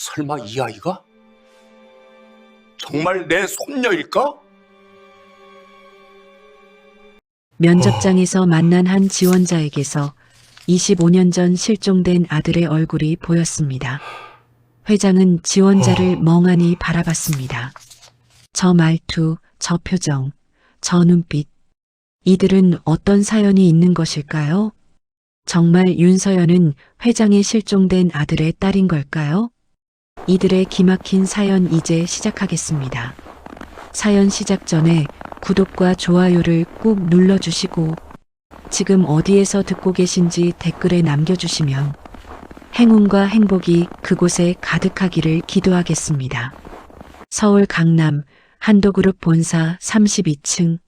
설마 이 아이가? 정말 내 손녀일까? 면접장에서 만난 한 지원자에게서 25년 전 실종된 아들의 얼굴이 보였습니다. 회장은 지원자를 멍하니 바라봤습니다. 저 말투, 저 표정, 저 눈빛. 이들은 어떤 사연이 있는 것일까요? 정말 윤서연은 회장의 실종된 아들의 딸인 걸까요? 이들의 기막힌 사연 이제 시작하겠습니다. 사연 시작 전에 구독과 좋아요를 꾹 눌러주시고 지금 어디에서 듣고 계신지 댓글에 남겨주시면 행운과 행복이 그곳에 가득하기를 기도하겠습니다. 서울 강남 한도그룹 본사 32층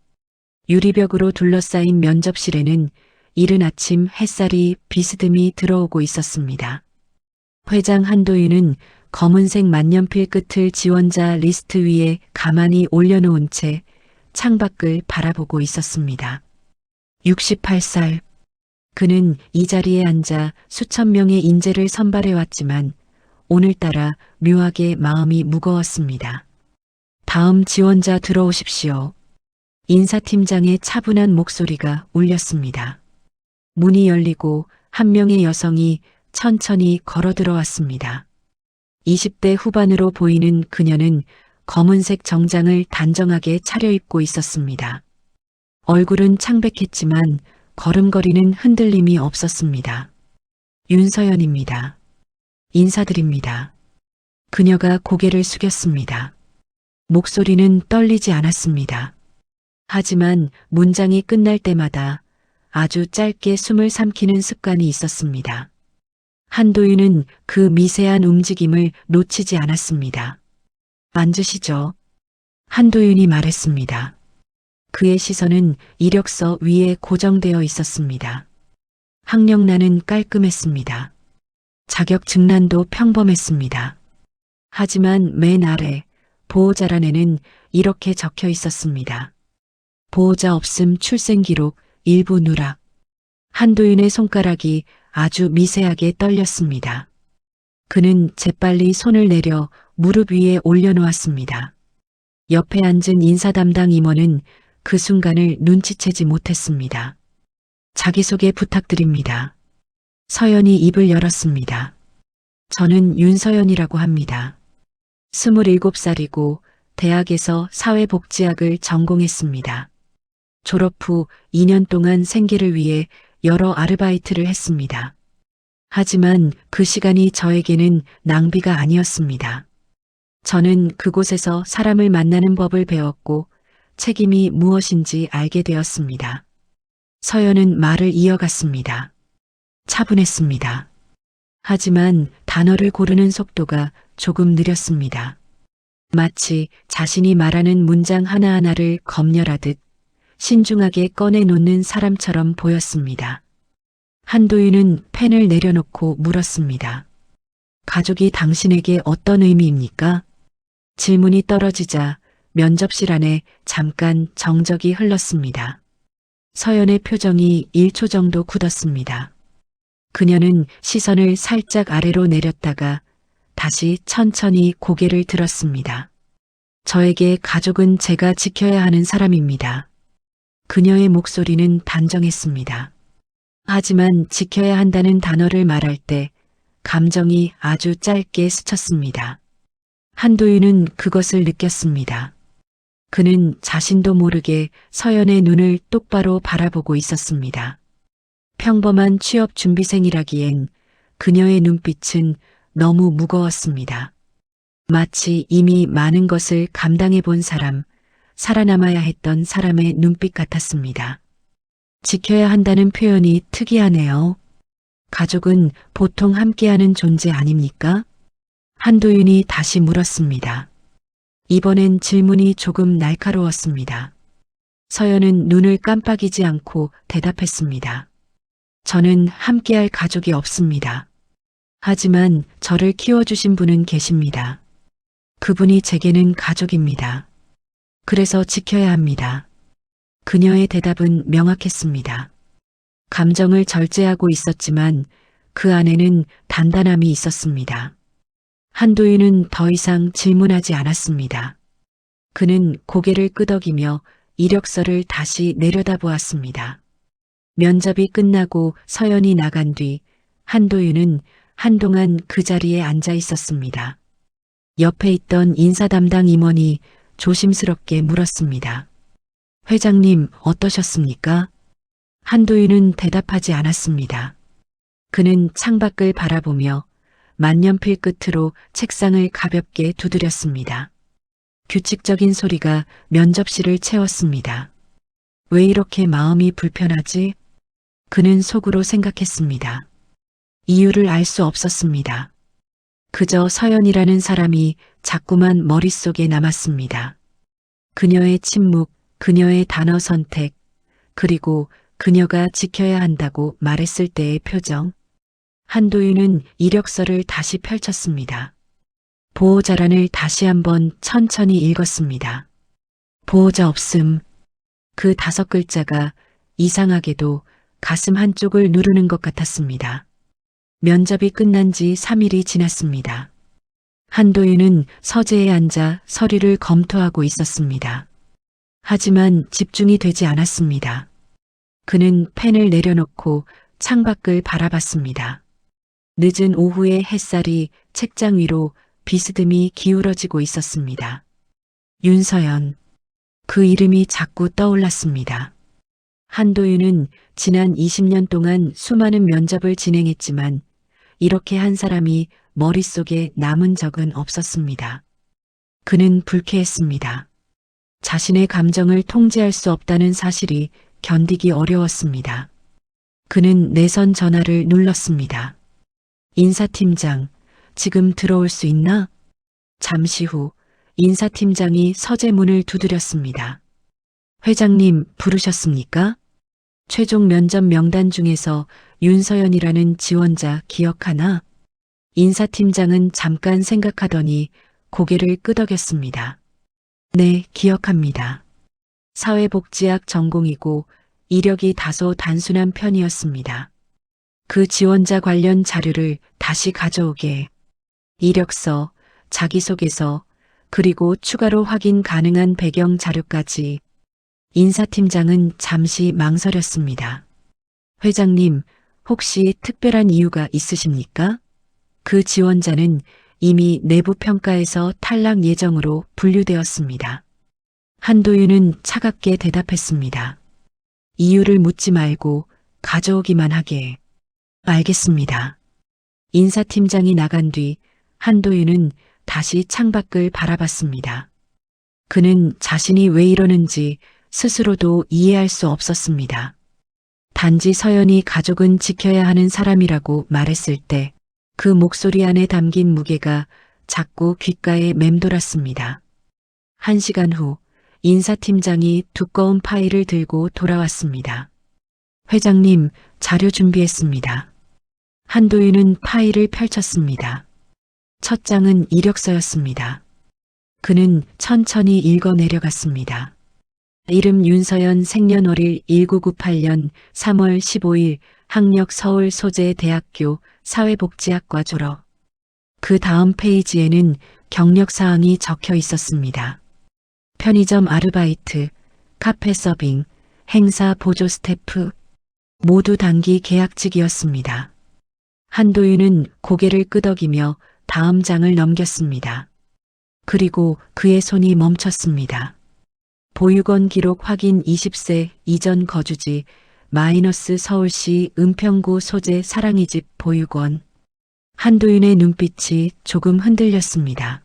유리벽으로 둘러싸인 면접실에는 이른 아침 햇살이 비스듬히 들어오고 있었습니다. 회장 한도윤은 검은색 만년필 끝을 지원자 리스트 위에 가만히 올려놓은 채 창밖을 바라보고 있었습니다. 68살. 그는 이 자리에 앉아 수천 명의 인재를 선발해왔지만 오늘따라 묘하게 마음이 무거웠습니다. 다음 지원자 들어오십시오. 인사팀장의 차분한 목소리가 울렸습니다. 문이 열리고 한 명의 여성이 천천히 걸어 들어왔습니다. 20대 후반으로 보이는 그녀는 검은색 정장을 단정하게 차려입고 있었습니다. 얼굴은 창백했지만 걸음걸이는 흔들림이 없었습니다. 윤서연입니다. 인사드립니다. 그녀가 고개를 숙였습니다. 목소리는 떨리지 않았습니다. 하지만 문장이 끝날 때마다 아주 짧게 숨을 삼키는 습관이 있었습니다. 한도윤은 그 미세한 움직임을 놓치지 않았습니다. 앉으시죠. 한도윤이 말했습니다. 그의 시선은 이력서 위에 고정되어 있었습니다. 학력란은 깔끔했습니다. 자격증란도 평범했습니다. 하지만 맨 아래 보호자란에는 이렇게 적혀 있었습니다. 보호자 없음 출생기록 일부 누락. 한도윤의 손가락이 아주 미세하게 떨렸습니다. 그는 재빨리 손을 내려 무릎 위에 올려놓았습니다. 옆에 앉은 인사 담당 임원은 그 순간을 눈치채지 못했습니다. 자기소개 부탁드립니다. 서연이 입을 열었습니다. 저는 윤서연이라고 합니다. 27살이고 대학에서 사회복지학을 전공했습니다. 졸업 후 2년 동안 생계를 위해 여러 아르바이트를 했습니다. 하지만 그 시간이 저에게는 낭비가 아니었습니다. 저는 그곳에서 사람을 만나는 법을 배웠고 책임이 무엇인지 알게 되었습니다. 서연은 말을 이어갔습니다. 차분했습니다. 하지만 단어를 고르는 속도가 조금 느렸습니다. 마치 자신이 말하는 문장 하나하나를 검열하듯 신중하게 꺼내놓는 사람처럼 보였습니다. 한도윤은 펜을 내려놓고 물었습니다. 가족이 당신에게 어떤 의미입니까? 질문이 떨어지자 면접실 안에 잠깐 정적이 흘렀습니다. 서연의 표정이 1초 정도 굳었습니다. 그녀는 시선을 살짝 아래로 내렸다가 다시 천천히 고개를 들었습니다. 저에게 가족은 제가 지켜야 하는 사람입니다. 그녀의 목소리는 단정했습니다. 하지만 지켜야 한다는 단어를 말할 때 감정이 아주 짧게 스쳤습니다. 한도윤은 그것을 느꼈습니다. 그는 자신도 모르게 서연의 눈을 똑바로 바라보고 있었습니다. 평범한 취업 준비생이라기엔 그녀의 눈빛은 너무 무거웠습니다. 마치 이미 많은 것을 감당해 본 사람, 살아남아야 했던 사람의 눈빛 같았습니다. 지켜야 한다는 표현이 특이하네요. 가족은 보통 함께하는 존재 아닙니까? 한도윤이 다시 물었습니다. 이번엔 질문이 조금 날카로웠습니다. 서연은 눈을 깜빡이지 않고 대답했습니다. 저는 함께할 가족이 없습니다. 하지만 저를 키워주신 분은 계십니다. 그분이 제게는 가족입니다. 그래서 지켜야 합니다. 그녀의 대답은 명확했습니다. 감정을 절제하고 있었지만 그 안에는 단단함이 있었습니다. 한도윤은 더 이상 질문하지 않았습니다. 그는 고개를 끄덕이며 이력서를 다시 내려다보았습니다. 면접이 끝나고 서연이 나간 뒤 한도윤은 한동안 그 자리에 앉아 있었습니다. 옆에 있던 인사 담당 임원이 조심스럽게 물었습니다. 회장님, 어떠셨습니까? 한도윤은 대답하지 않았습니다. 그는 창밖을 바라보며 만년필 끝으로 책상을 가볍게 두드렸습니다. 규칙적인 소리가 면접실을 채웠습니다. 왜 이렇게 마음이 불편하지? 그는 속으로 생각했습니다. 이유를 알 수 없었습니다. 그저 서연이라는 사람이 자꾸만 머릿속에 남았습니다. 그녀의 침묵, 그녀의 단어 선택, 그리고 그녀가 지켜야 한다고 말했을 때의 표정. 한도윤은 이력서를 다시 펼쳤습니다. 보호자란을 다시 한번 천천히 읽었습니다. 보호자 없음. 그 5글자가 이상하게도 가슴 한쪽을 누르는 것 같았습니다. 면접이 끝난 지 3일이 지났습니다. 한도윤은 서재에 앉아 서류를 검토하고 있었습니다. 하지만 집중이 되지 않았습니다. 그는 펜을 내려놓고 창밖을 바라봤습니다. 늦은 오후의 햇살이 책장 위로 비스듬히 기울어지고 있었습니다. 윤서연. 그 이름이 자꾸 떠올랐습니다. 한도윤은 지난 20년 동안 수많은 면접을 진행했지만 이렇게 한 사람이 머릿속에 남은 적은 없었습니다. 그는 불쾌했습니다. 자신의 감정을 통제할 수 없다는 사실이 견디기 어려웠습니다. 그는 내선 전화를 눌렀습니다. 인사팀장, 지금 들어올 수 있나? 잠시 후 인사팀장이 서재 문을 두드렸습니다. 회장님, 부르셨습니까? 최종 면접 명단 중에서 윤서연이라는 지원자 기억하나? 인사팀장은 잠깐 생각하더니 고개를 끄덕였습니다. 네, 기억합니다. 사회복지학 전공이고 이력이 다소 단순한 편이었습니다. 그 지원자 관련 자료를 다시 가져오게. 이력서, 자기소개서, 그리고 추가로 확인 가능한 배경 자료까지. 인사팀장은 잠시 망설였습니다. 회장님, 혹시 특별한 이유가 있으십니까? 그 지원자는 이미 내부 평가에서 탈락 예정으로 분류되었습니다. 한도윤은 차갑게 대답했습니다. 이유를 묻지 말고 가져오기만 하게. 알겠습니다. 인사팀장이 나간 뒤 한도윤은 다시 창밖을 바라봤습니다. 그는 자신이 왜 이러는지 스스로도 이해할 수 없었습니다. 단지 서연이 가족은 지켜야 하는 사람이라고 말했을 때 그 목소리 안에 담긴 무게가 자꾸 귓가에 맴돌았습니다. 1시간 후 인사팀장이 두꺼운 파일을 들고 돌아왔습니다. 회장님, 자료 준비했습니다. 한도윤은 파일을 펼쳤습니다. 첫 장은 이력서였습니다. 그는 천천히 읽어 내려갔습니다. 이름 윤서연, 생년월일 1998년 3월 15일, 학력 서울 소재대학교 사회복지학과 졸업. 그 다음 페이지에는 경력사항이 적혀 있었습니다. 편의점 아르바이트, 카페 서빙, 행사 보조 스태프, 모두 단기 계약직이었습니다. 한도윤은 고개를 끄덕이며 다음 장을 넘겼습니다. 그리고 그의 손이 멈췄습니다. 보육원 기록 확인 20세 이전 거주지 마이너스 서울시 은평구 소재 사랑이 집 보육원. 한도윤의 눈빛이 조금 흔들렸습니다.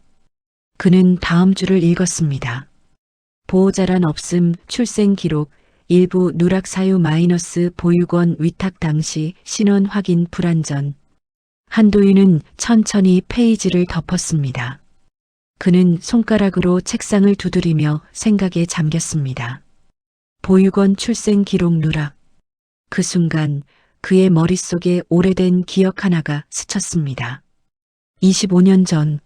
그는 다음 줄을 읽었습니다. 보호자란 없음 출생 기록 일부 누락 사유 마이너스 보육원 위탁 당시 신원 확인 불완전. 한도윤은 천천히 페이지를 덮었습니다. 그는 손가락으로 책상을 두드리며 생각에 잠겼습니다. 보육원 출생 기록 누락. 그 순간 그의 머릿속에 오래된 기억 하나가 스쳤습니다. 25년 전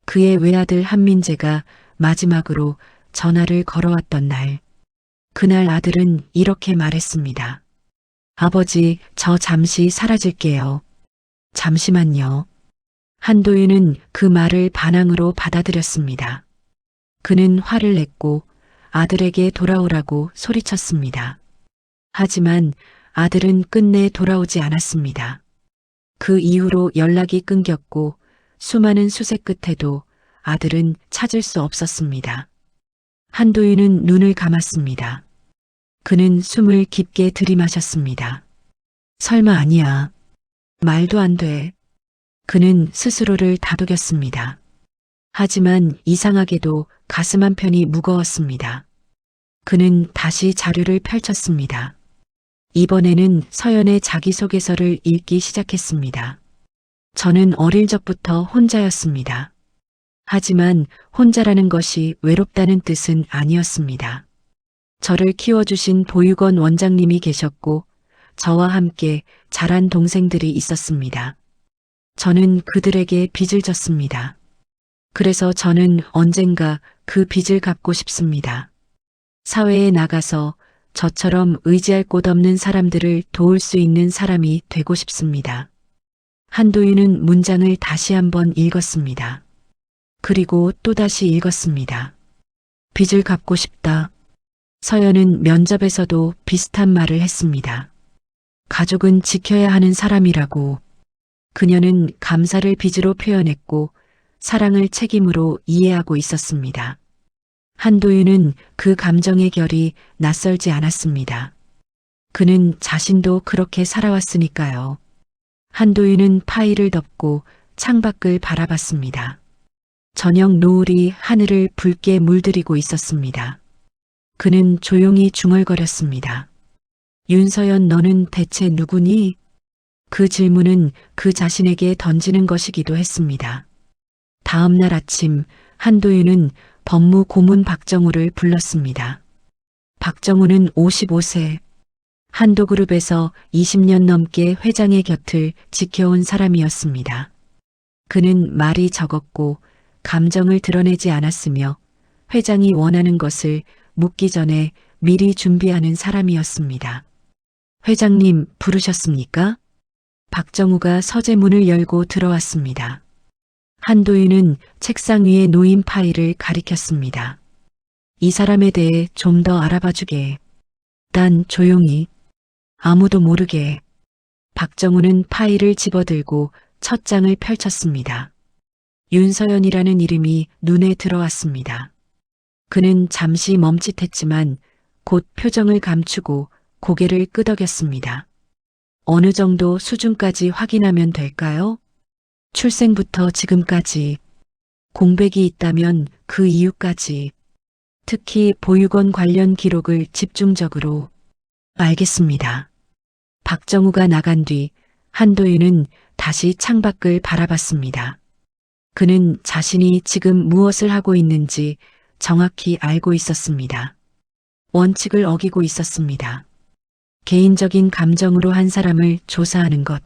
그의 외아들 한민재가 마지막으로 전화를 걸어왔던 날. 그날 아들은 이렇게 말했습니다. 아버지, 저 잠시 사라질게요. 잠시만요. 한도윤은 그 말을 반항으로 받아들였습니다. 그는 화를 냈고 아들에게 돌아오라고 소리쳤습니다. 하지만 아들은 끝내 돌아오지 않았습니다. 그 이후로 연락이 끊겼고 수많은 수색 끝에도 아들은 찾을 수 없었습니다. 한도윤은 눈을 감았습니다. 그는 숨을 깊게 들이마셨습니다. 설마 아니야. 말도 안 돼. 그는 스스로를 다독였습니다. 하지만 이상하게도 가슴 한편이 무거웠습니다. 그는 다시 자료를 펼쳤습니다. 이번에는 서연의 자기소개서를 읽기 시작했습니다. 저는 어릴 적부터 혼자였습니다. 하지만 혼자라는 것이 외롭다는 뜻은 아니었습니다. 저를 키워주신 보육원 원장님이 계셨고 저와 함께 자란 동생들이 있었습니다. 저는 그들에게 빚을 졌습니다. 그래서 저는 언젠가 그 빚을 갚고 싶습니다. 사회에 나가서 저처럼 의지할 곳 없는 사람들을 도울 수 있는 사람이 되고 싶습니다. 한도윤은 문장을 다시 한번 읽었습니다. 그리고 또다시 읽었습니다. 빚을 갚고 싶다. 서연은 면접에서도 비슷한 말을 했습니다. 가족은 지켜야 하는 사람이라고. 그녀는 감사를 빚으로 표현했고 사랑을 책임으로 이해하고 있었습니다. 한도윤은 그 감정의 결이 낯설지 않았습니다. 그는 자신도 그렇게 살아왔으니까요. 한도윤은 파일을 덮고 창밖을 바라봤습니다. 저녁 노을이 하늘을 붉게 물들이고 있었습니다. 그는 조용히 중얼거렸습니다. 윤서연, 너는 대체 누구니? 그 질문은 그 자신에게 던지는 것이기도 했습니다. 다음 날 아침 한도윤은 법무 고문 박정우를 불렀습니다. 박정우는 55세, 한도그룹에서 20년 넘게 회장의 곁을 지켜온 사람이었습니다. 그는 말이 적었고 감정을 드러내지 않았으며 회장이 원하는 것을 묻기 전에 미리 준비하는 사람이었습니다. 회장님, 부르셨습니까? 박정우가 서재문을 열고 들어왔습니다. 한도윤은 책상 위에 놓인 파일을 가리켰습니다. 이 사람에 대해 좀 더 알아봐주게. 난 조용히, 아무도 모르게. 박정우는 파일을 집어들고 첫 장을 펼쳤습니다. 윤서연이라는 이름이 눈에 들어왔습니다. 그는 잠시 멈칫했지만 곧 표정을 감추고 고개를 끄덕였습니다. 어느 정도 수준까지 확인하면 될까요? 출생부터 지금까지, 공백이 있다면 그 이유까지, 특히 보육원 관련 기록을 집중적으로. 알겠습니다. 박정우가 나간 뒤 한도윤은 다시 창밖을 바라봤습니다. 그는 자신이 지금 무엇을 하고 있는지 정확히 알고 있었습니다. 원칙을 어기고 있었습니다. 개인적인 감정으로 한 사람을 조사하는 것.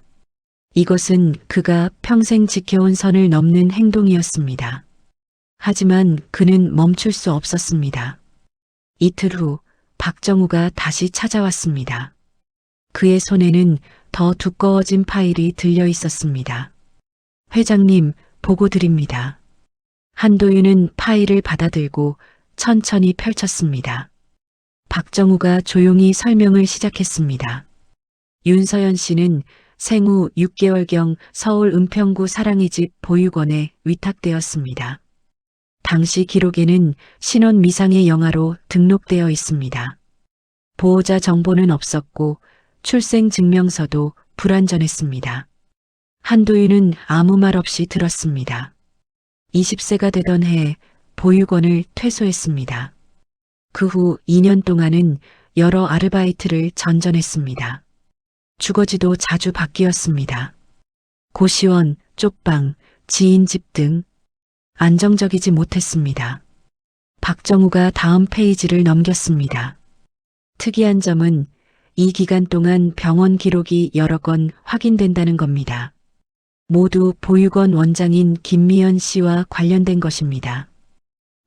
이것은 그가 평생 지켜온 선을 넘는 행동이었습니다. 하지만 그는 멈출 수 없었습니다. 이틀 후 박정우가 다시 찾아왔습니다. 그의 손에는 더 두꺼워진 파일이 들려 있었습니다. 회장님, 보고 드립니다. 한도윤은 파일을 받아들고 천천히 펼쳤습니다. 박정우가 조용히 설명을 시작했습니다. 윤서연 씨는 생후 6개월경 서울 은평구 사랑의 집 보육원에 위탁되었습니다. 당시 기록에는 신원 미상의 영아로 등록되어 있습니다. 보호자 정보는 없었고 출생 증명서도 불완전했습니다. 한도윤은 아무 말 없이 들었습니다. 20세가 되던 해 보육원을 퇴소했습니다. 그 후 2년 동안은 여러 아르바이트를 전전했습니다. 주거지도 자주 바뀌었습니다. 고시원, 쪽방, 지인 집 등 안정적이지 못했습니다. 박정우가 다음 페이지를 넘겼습니다. 특이한 점은 이 기간 동안 병원 기록이 여러 건 확인된다는 겁니다. 모두 보육원 원장인 김미연 씨와 관련된 것입니다.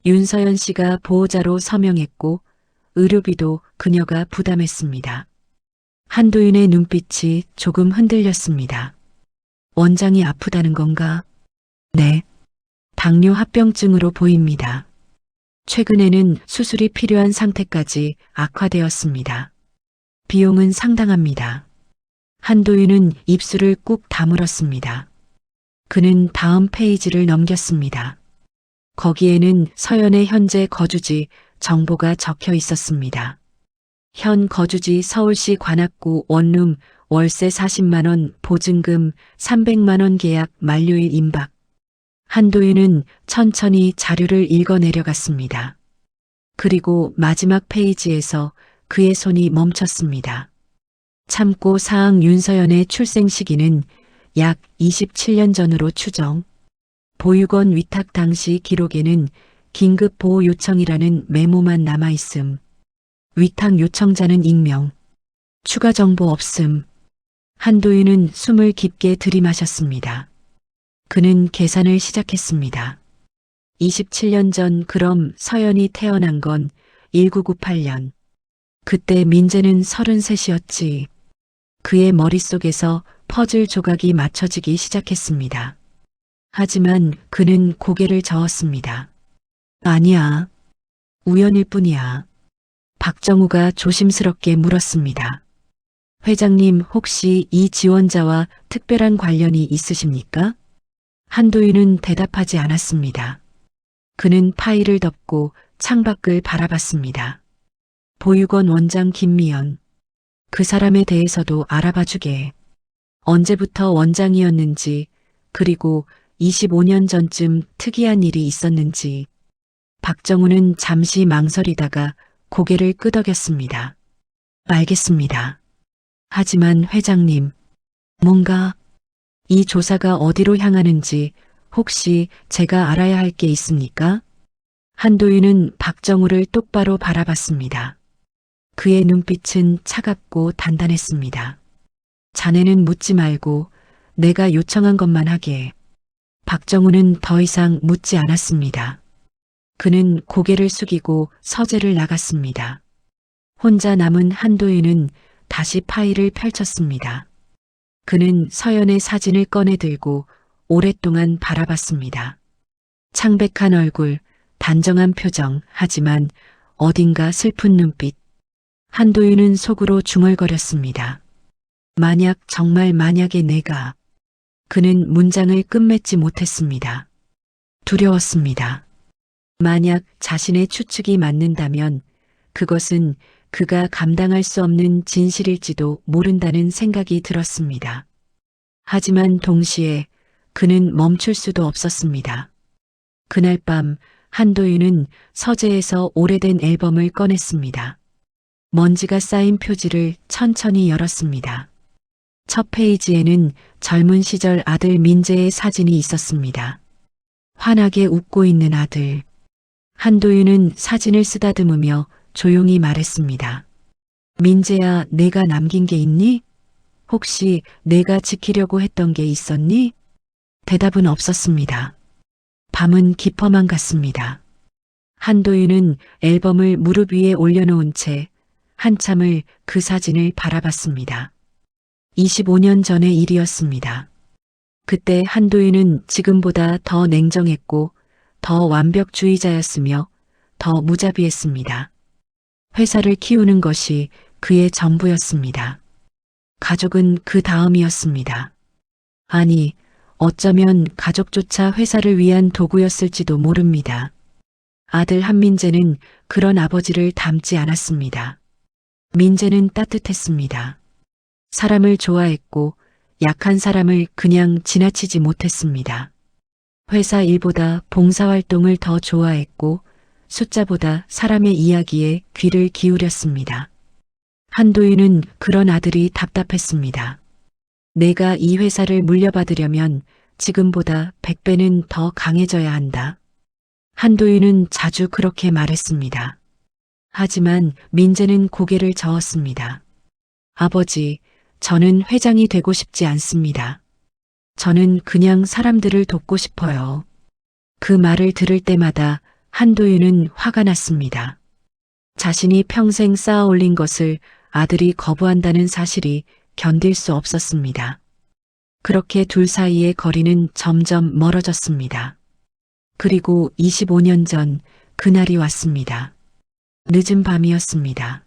윤서연 씨가 보호자로 서명했고 의료비도 그녀가 부담했습니다. 한도윤의 눈빛이 조금 흔들렸습니다. 원장이 아프다는 건가? 네. 당뇨 합병증으로 보입니다. 최근에는 수술이 필요한 상태까지 악화되었습니다. 비용은 상당합니다. 한도윤은 입술을 꾹 다물었습니다. 그는 다음 페이지를 넘겼습니다. 거기에는 서연의 현재 거주지 정보가 적혀 있었습니다. 현 거주지 서울시 관악구 원룸 월세 40만 원 보증금 300만 원 계약 만료일 임박. 한도윤은 천천히 자료를 읽어 내려갔습니다. 그리고 마지막 페이지에서 그의 손이 멈췄습니다. 참고 사항 윤서연의 출생 시기는 약 27년 전으로 추정. 보육원 위탁 당시 기록에는 긴급 보호 요청이라는 메모만 남아있음. 위탁 요청자는 익명. 추가 정보 없음. 한도윤은 숨을 깊게 들이마셨습니다. 그는 계산을 시작했습니다. 27년 전 그럼 서연이 태어난 건 1998년. 그때 민재는 33이었지. 그의 머릿속에서 퍼즐 조각이 맞춰지기 시작했습니다. 하지만 그는 고개를 저었습니다. 아니야. 우연일 뿐이야. 박정우가 조심스럽게 물었습니다. 회장님 혹시 이 지원자와 특별한 관련이 있으십니까? 한도윤은 대답하지 않았습니다. 그는 파일을 덮고 창밖을 바라봤습니다. 보육원 원장 김미연. 그 사람에 대해서도 알아봐 주게. 언제부터 원장이었는지, 그리고 25년 전쯤 특이한 일이 있었는지. 박정우는 잠시 망설이다가 고개를 끄덕였습니다. 알겠습니다. 하지만 회장님, 뭔가 이 조사가 어디로 향하는지 혹시 제가 알아야 할 게 있습니까? 한도윤은 박정우를 똑바로 바라봤습니다. 그의 눈빛은 차갑고 단단했습니다. 자네는 묻지 말고 내가 요청한 것만 하게. 박정우는 더 이상 묻지 않았습니다. 그는 고개를 숙이고 서재를 나갔습니다. 혼자 남은 한도윤은 다시 파일을 펼쳤습니다. 그는 서연의 사진을 꺼내 들고 오랫동안 바라봤습니다. 창백한 얼굴, 단정한 표정, 하지만 어딘가 슬픈 눈빛. 한도윤은 속으로 중얼거렸습니다. 만약 정말 만약에 내가. 그는 문장을 끝맺지 못했습니다. 두려웠습니다. 만약 자신의 추측이 맞는다면 그것은 그가 감당할 수 없는 진실일지도 모른다는 생각이 들었습니다. 하지만 동시에 그는 멈출 수도 없었습니다. 그날 밤 한도윤은 서재에서 오래된 앨범을 꺼냈습니다. 먼지가 쌓인 표지를 천천히 열었습니다. 첫 페이지에는 젊은 시절 아들 민재의 사진이 있었습니다. 환하게 웃고 있는 아들. 한도윤은 사진을 쓰다듬으며 조용히 말했습니다. 민재야, 내가 남긴 게 있니? 혹시 내가 지키려고 했던 게 있었니? 대답은 없었습니다. 밤은 깊어만 갔습니다. 한도윤은 앨범을 무릎 위에 올려놓은 채 한참을 그 사진을 바라봤습니다. 25년 전의 일이었습니다. 그때 한도윤은 지금보다 더 냉정했고 더 완벽주의자였으며 더 무자비했습니다. 회사를 키우는 것이 그의 전부였습니다. 가족은 그 다음이었습니다. 아니, 어쩌면 가족조차 회사를 위한 도구였을지도 모릅니다. 아들 한민재는 그런 아버지를 닮지 않았습니다. 민재는 따뜻했습니다. 사람을 좋아했고 약한 사람을 그냥 지나치지 못했습니다. 회사 일보다 봉사활동을 더 좋아했고 숫자보다 사람의 이야기에 귀를 기울였습니다. 한도윤은 그런 아들이 답답했습니다. 내가 이 회사를 물려받으려면 지금보다 100배는 더 강해져야 한다. 한도윤은 자주 그렇게 말했습니다. 하지만 민재는 고개를 저었습니다. 아버지, 저는 회장이 되고 싶지 않습니다. 저는 그냥 사람들을 돕고 싶어요. 그 말을 들을 때마다 한도윤은 화가 났습니다. 자신이 평생 쌓아 올린 것을 아들이 거부한다는 사실이 견딜 수 없었습니다. 그렇게 둘 사이의 거리는 점점 멀어졌습니다. 그리고 25년 전 그날이 왔습니다. 늦은 밤이었습니다.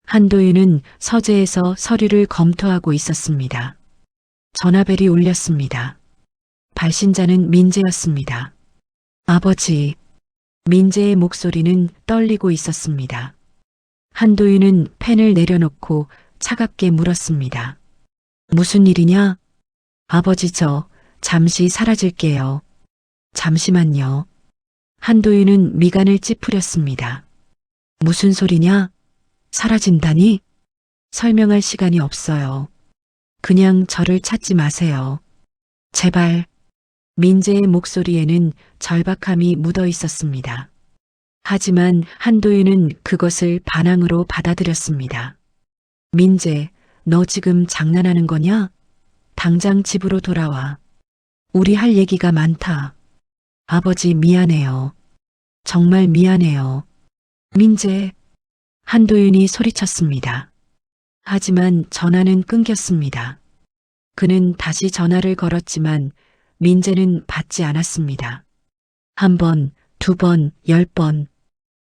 한도윤은 서재에서 서류를 검토하고 있었습니다. 전화벨이 울렸습니다. 발신자는 민재였습니다. 아버지. 민재의 목소리는 떨리고 있었습니다. 한도윤은 펜을 내려놓고 차갑게 물었습니다. 무슨 일이냐? 아버지, 저 잠시 사라질게요. 잠시만요. 한도윤은 미간을 찌푸렸습니다. 무슨 소리냐? 사라진다니? 설명할 시간이 없어요. 그냥 저를 찾지 마세요. 제발. 민재의 목소리에는 절박함이 묻어 있었습니다. 하지만 한도윤은 그것을 반항으로 받아들였습니다. 민재, 너 지금 장난하는 거냐? 당장 집으로 돌아와. 우리 할 얘기가 많다. 아버지, 미안해요. 정말 미안해요. 민재. 한도윤이 소리쳤습니다. 하지만 전화는 끊겼습니다. 그는 다시 전화를 걸었지만 민재는 받지 않았습니다. 한 번, 두 번, 10번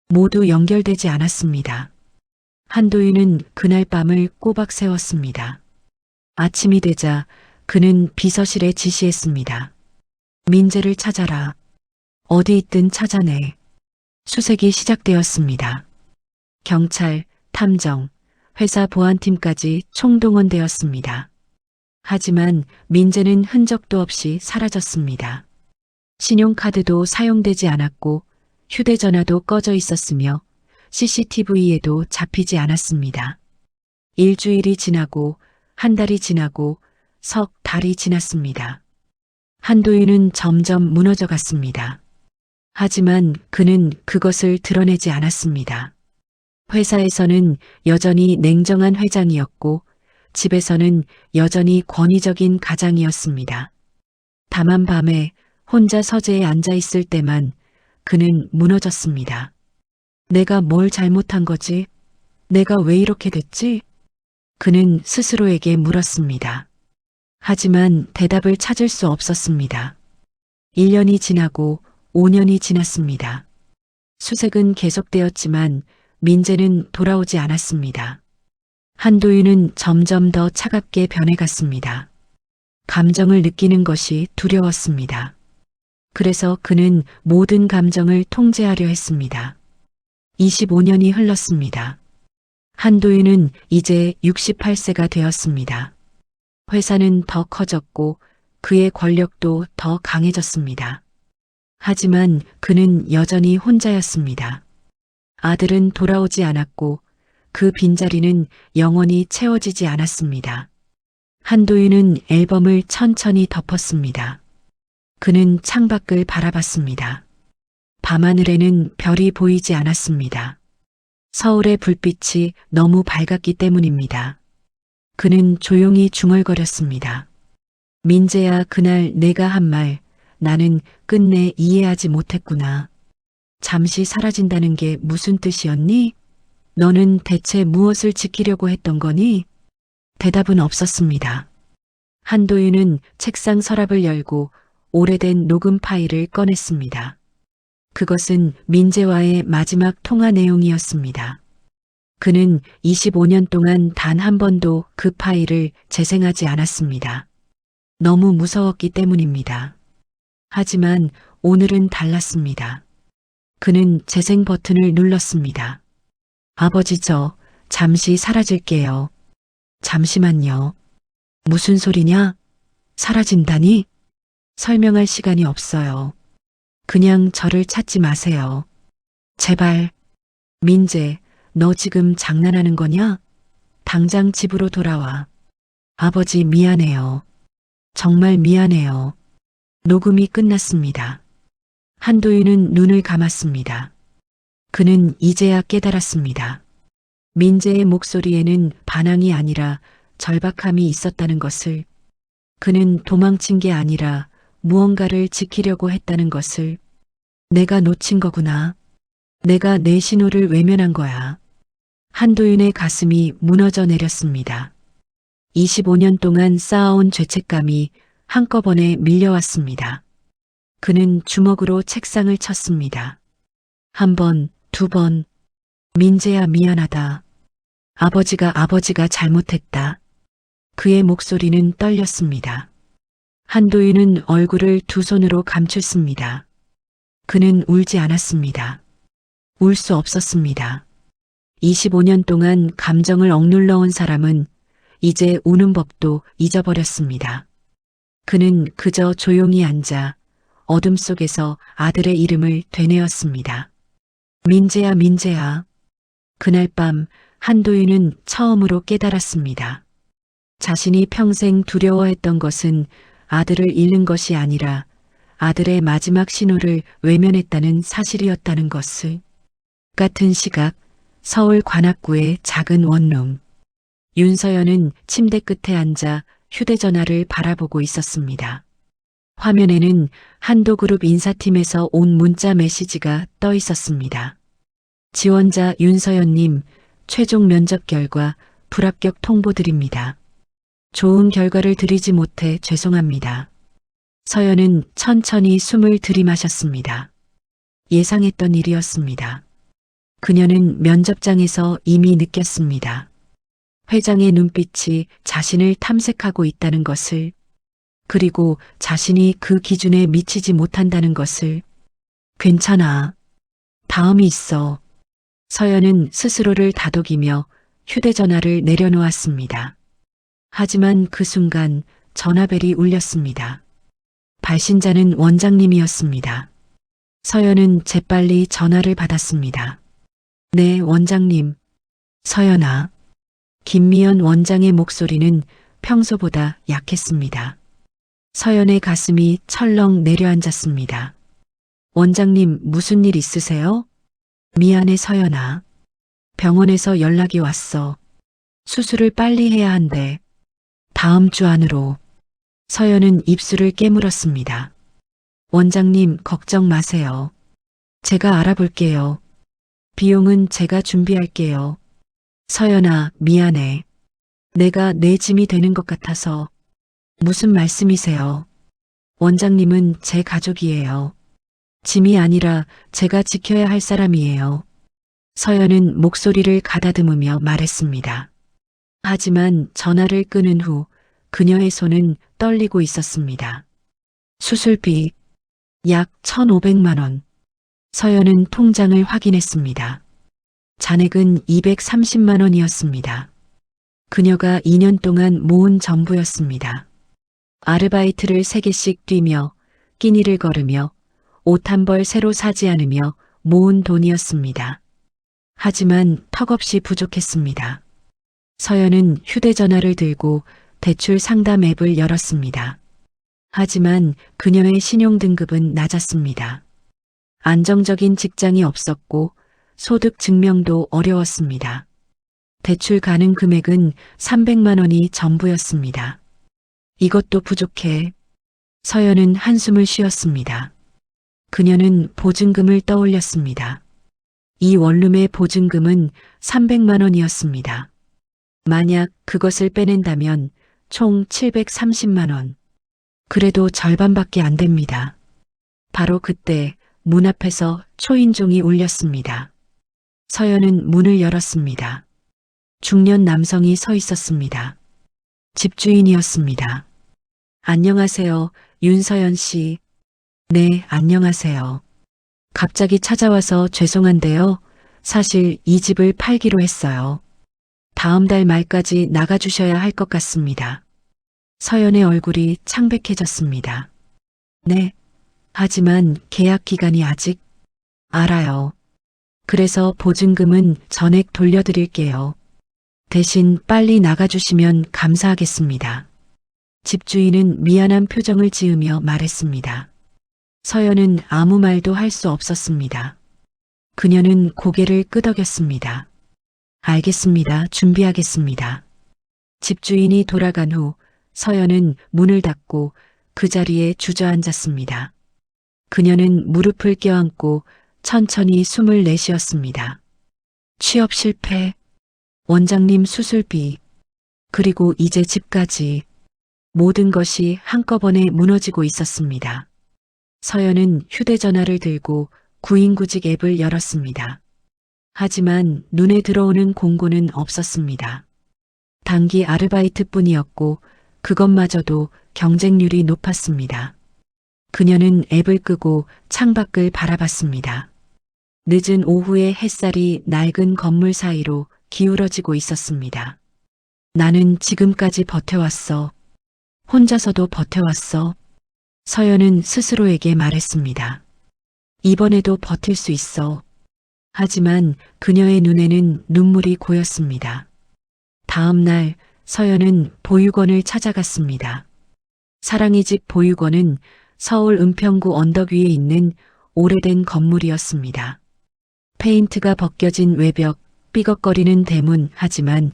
모두 연결되지 않았습니다. 한도윤은 그날 밤을 꼬박 세웠습니다. 아침이 되자 그는 비서실에 지시했습니다. 민재를 찾아라. 어디 있든 찾아내. 수색이 시작되었습니다. 경찰, 탐정, 회사 보안팀까지 총동원되었습니다. 하지만 민재는 흔적도 없이 사라졌습니다. 신용카드도 사용되지 않았고 휴대전화도 꺼져 있었으며 CCTV에도 잡히지 않았습니다. 일주일이 지나고 한 달이 지나고 석 달이 지났습니다. 한도윤은 점점 무너져 갔습니다. 하지만 그는 그것을 드러내지 않았습니다. 회사에서는 여전히 냉정한 회장이었고 집에서는 여전히 권위적인 가장이었습니다. 다만 밤에 혼자 서재에 앉아 있을 때만 그는 무너졌습니다. 내가 뭘 잘못한 거지? 내가 왜 이렇게 됐지? 그는 스스로에게 물었습니다. 하지만 대답을 찾을 수 없었습니다. 1년이 지나고 5년이 지났습니다. 수색은 계속되었지만 민재는 돌아오지 않았습니다. 한도윤은 점점 더 차갑게 변해갔습니다. 감정을 느끼는 것이 두려웠습니다. 그래서 그는 모든 감정을 통제하려 했습니다. 25년이 흘렀습니다. 한도윤은 이제 68세가 되었습니다. 회사는 더 커졌고 그의 권력도 더 강해졌습니다. 하지만 그는 여전히 혼자였습니다. 아들은 돌아오지 않았고 그 빈자리는 영원히 채워지지 않았습니다. 한도윤은 앨범을 천천히 덮었습니다. 그는 창밖을 바라봤습니다. 밤하늘에는 별이 보이지 않았습니다. 서울의 불빛이 너무 밝았기 때문입니다. 그는 조용히 중얼거렸습니다. 민재야, 그날 내가 한 말, 나는 끝내 이해하지 못했구나. 잠시 사라진다는 게 무슨 뜻이었니? 너는 대체 무엇을 지키려고 했던 거니? 대답은 없었습니다. 한도윤은 책상 서랍을 열고 오래된 녹음 파일을 꺼냈습니다. 그것은 민재와의 마지막 통화 내용이었습니다. 그는 25년 동안 단 한 번도 그 파일을 재생하지 않았습니다. 너무 무서웠기 때문입니다. 하지만 오늘은 달랐습니다. 그는 재생 버튼을 눌렀습니다. 아버지, 저 잠시 사라질게요. 잠시만요. 무슨 소리냐? 사라진다니? 설명할 시간이 없어요. 그냥 저를 찾지 마세요. 제발. 민재, 너 지금 장난하는 거냐? 당장 집으로 돌아와. 아버지, 미안해요. 정말 미안해요. 녹음이 끝났습니다. 한도윤은 눈을 감았습니다. 그는 이제야 깨달았습니다. 민재의 목소리에는 반항이 아니라 절박함이 있었다는 것을, 그는 도망친 게 아니라 무언가를 지키려고 했다는 것을. 내가 놓친 거구나. 내가 내 신호를 외면한 거야. 한도윤의 가슴이 무너져 내렸습니다. 25년 동안 쌓아온 죄책감이 한꺼번에 밀려왔습니다. 그는 주먹으로 책상을 쳤습니다. 한 번, 두 번. 민재야, 미안하다. 아버지가 잘못했다. 그의 목소리는 떨렸습니다. 한도윤은 얼굴을 두 손으로 감췄습니다. 그는 울지 않았습니다. 울 수 없었습니다. 25년 동안 감정을 억눌러 온 사람은 이제 우는 법도 잊어버렸습니다. 그는 그저 조용히 앉아 어둠 속에서 아들의 이름을 되뇌었습니다. 민재야, 민재야. 그날 밤 한도윤은 처음으로 깨달았습니다. 자신이 평생 두려워했던 것은 아들을 잃는 것이 아니라 아들의 마지막 신호를 외면했다는 사실이었다는 것을. 같은 시각 서울 관악구의 작은 원룸. 윤서연은 침대 끝에 앉아 휴대전화를 바라보고 있었습니다. 화면에는 한도그룹 인사팀에서 온 문자 메시지가 떠 있었습니다. 지원자 윤서연님, 최종 면접 결과 불합격 통보드립니다. 좋은 결과를 드리지 못해 죄송합니다. 서연은 천천히 숨을 들이마셨습니다. 예상했던 일이었습니다. 그녀는 면접장에서 이미 느꼈습니다. 회장의 눈빛이 자신을 탐색하고 있다는 것을, 그리고 자신이 그 기준에 미치지 못한다는 것을. 괜찮아. 다음이 있어. 서연은 스스로를 다독이며 휴대전화를 내려놓았습니다. 하지만 그 순간 전화벨이 울렸습니다. 발신자는 원장님이었습니다. 서연은 재빨리 전화를 받았습니다. 네, 원장님. 서연아. 김미연 원장의 목소리는 평소보다 약했습니다. 서연의 가슴이 철렁 내려앉았습니다. 원장님, 무슨 일 있으세요? 미안해, 서연아. 병원에서 연락이 왔어. 수술을 빨리 해야 한대. 다음 주 안으로. 서연은 입술을 깨물었습니다. 원장님, 걱정 마세요. 제가 알아볼게요. 비용은 제가 준비할게요. 서연아, 미안해. 내가 내 짐이 되는 것 같아서. 무슨 말씀이세요? 원장님은 제 가족이에요. 짐이 아니라 제가 지켜야 할 사람이에요. 서연은 목소리를 가다듬으며 말했습니다. 하지만 전화를 끊은 후 그녀의 손은 떨리고 있었습니다. 수술비 약 1,500만 원. 서연은 통장을 확인했습니다. 잔액은 230만 원이었습니다. 그녀가 2년 동안 모은 전부였습니다. 아르바이트를 3개씩 뛰며 끼니를 걸으며 옷 한 벌 새로 사지 않으며 모은 돈이었습니다. 하지만 턱없이 부족했습니다. 서연은 휴대전화를 들고 대출 상담 앱을 열었습니다. 하지만 그녀의 신용등급은 낮았습니다. 안정적인 직장이 없었고 소득 증명도 어려웠습니다. 대출 가능 금액은 300만 원이 전부였습니다. 이것도 부족해. 서연은 한숨을 쉬었습니다. 그녀는 보증금을 떠올렸습니다. 이 원룸의 보증금은 300만 원이었습니다. 만약 그것을 빼낸다면 총 730만 원. 그래도 절반밖에 안 됩니다. 바로 그때 문 앞에서 초인종이 울렸습니다. 서연은 문을 열었습니다. 중년 남성이 서 있었습니다. 집주인이었습니다. 안녕하세요, 윤서연 씨. 네, 안녕하세요. 갑자기 찾아와서 죄송한데요. 사실 이 집을 팔기로 했어요. 다음 달 말까지 나가주셔야 할 것 같습니다. 서연의 얼굴이 창백해졌습니다. 네. 하지만 계약 기간이 아직. 알아요. 그래서 보증금은 전액 돌려드릴게요. 대신 빨리 나가주시면 감사하겠습니다. 집주인은 미안한 표정을 지으며 말했습니다. 서연은 아무 말도 할 수 없었습니다. 그녀는 고개를 끄덕였습니다. 알겠습니다. 준비하겠습니다. 집주인이 돌아간 후 서연은 문을 닫고 그 자리에 주저앉았습니다. 그녀는 무릎을 껴안고 천천히 숨을 내쉬었습니다. 취업 실패, 원장님 수술비, 그리고 이제 집까지. 모든 것이 한꺼번에 무너지고 있었습니다. 서연은 휴대전화를 들고 구인구직 앱을 열었습니다. 하지만 눈에 들어오는 공고는 없었습니다. 단기 아르바이트뿐이었고 그것마저도 경쟁률이 높았습니다. 그녀는 앱을 끄고 창밖을 바라봤습니다. 늦은 오후의 햇살이 낡은 건물 사이로 기울어지고 있었습니다. 나는 지금까지 버텨왔어. 혼자서도 버텨왔어. 서연은 스스로에게 말했습니다. 이번에도 버틸 수 있어. 하지만 그녀의 눈에는 눈물이 고였습니다. 다음 날 서연은 보육원을 찾아갔습니다. 사랑의 집 보육원은 서울 은평구 언덕 위에 있는 오래된 건물이었습니다. 페인트가 벗겨진 외벽, 삐걱거리는 대문, 하지만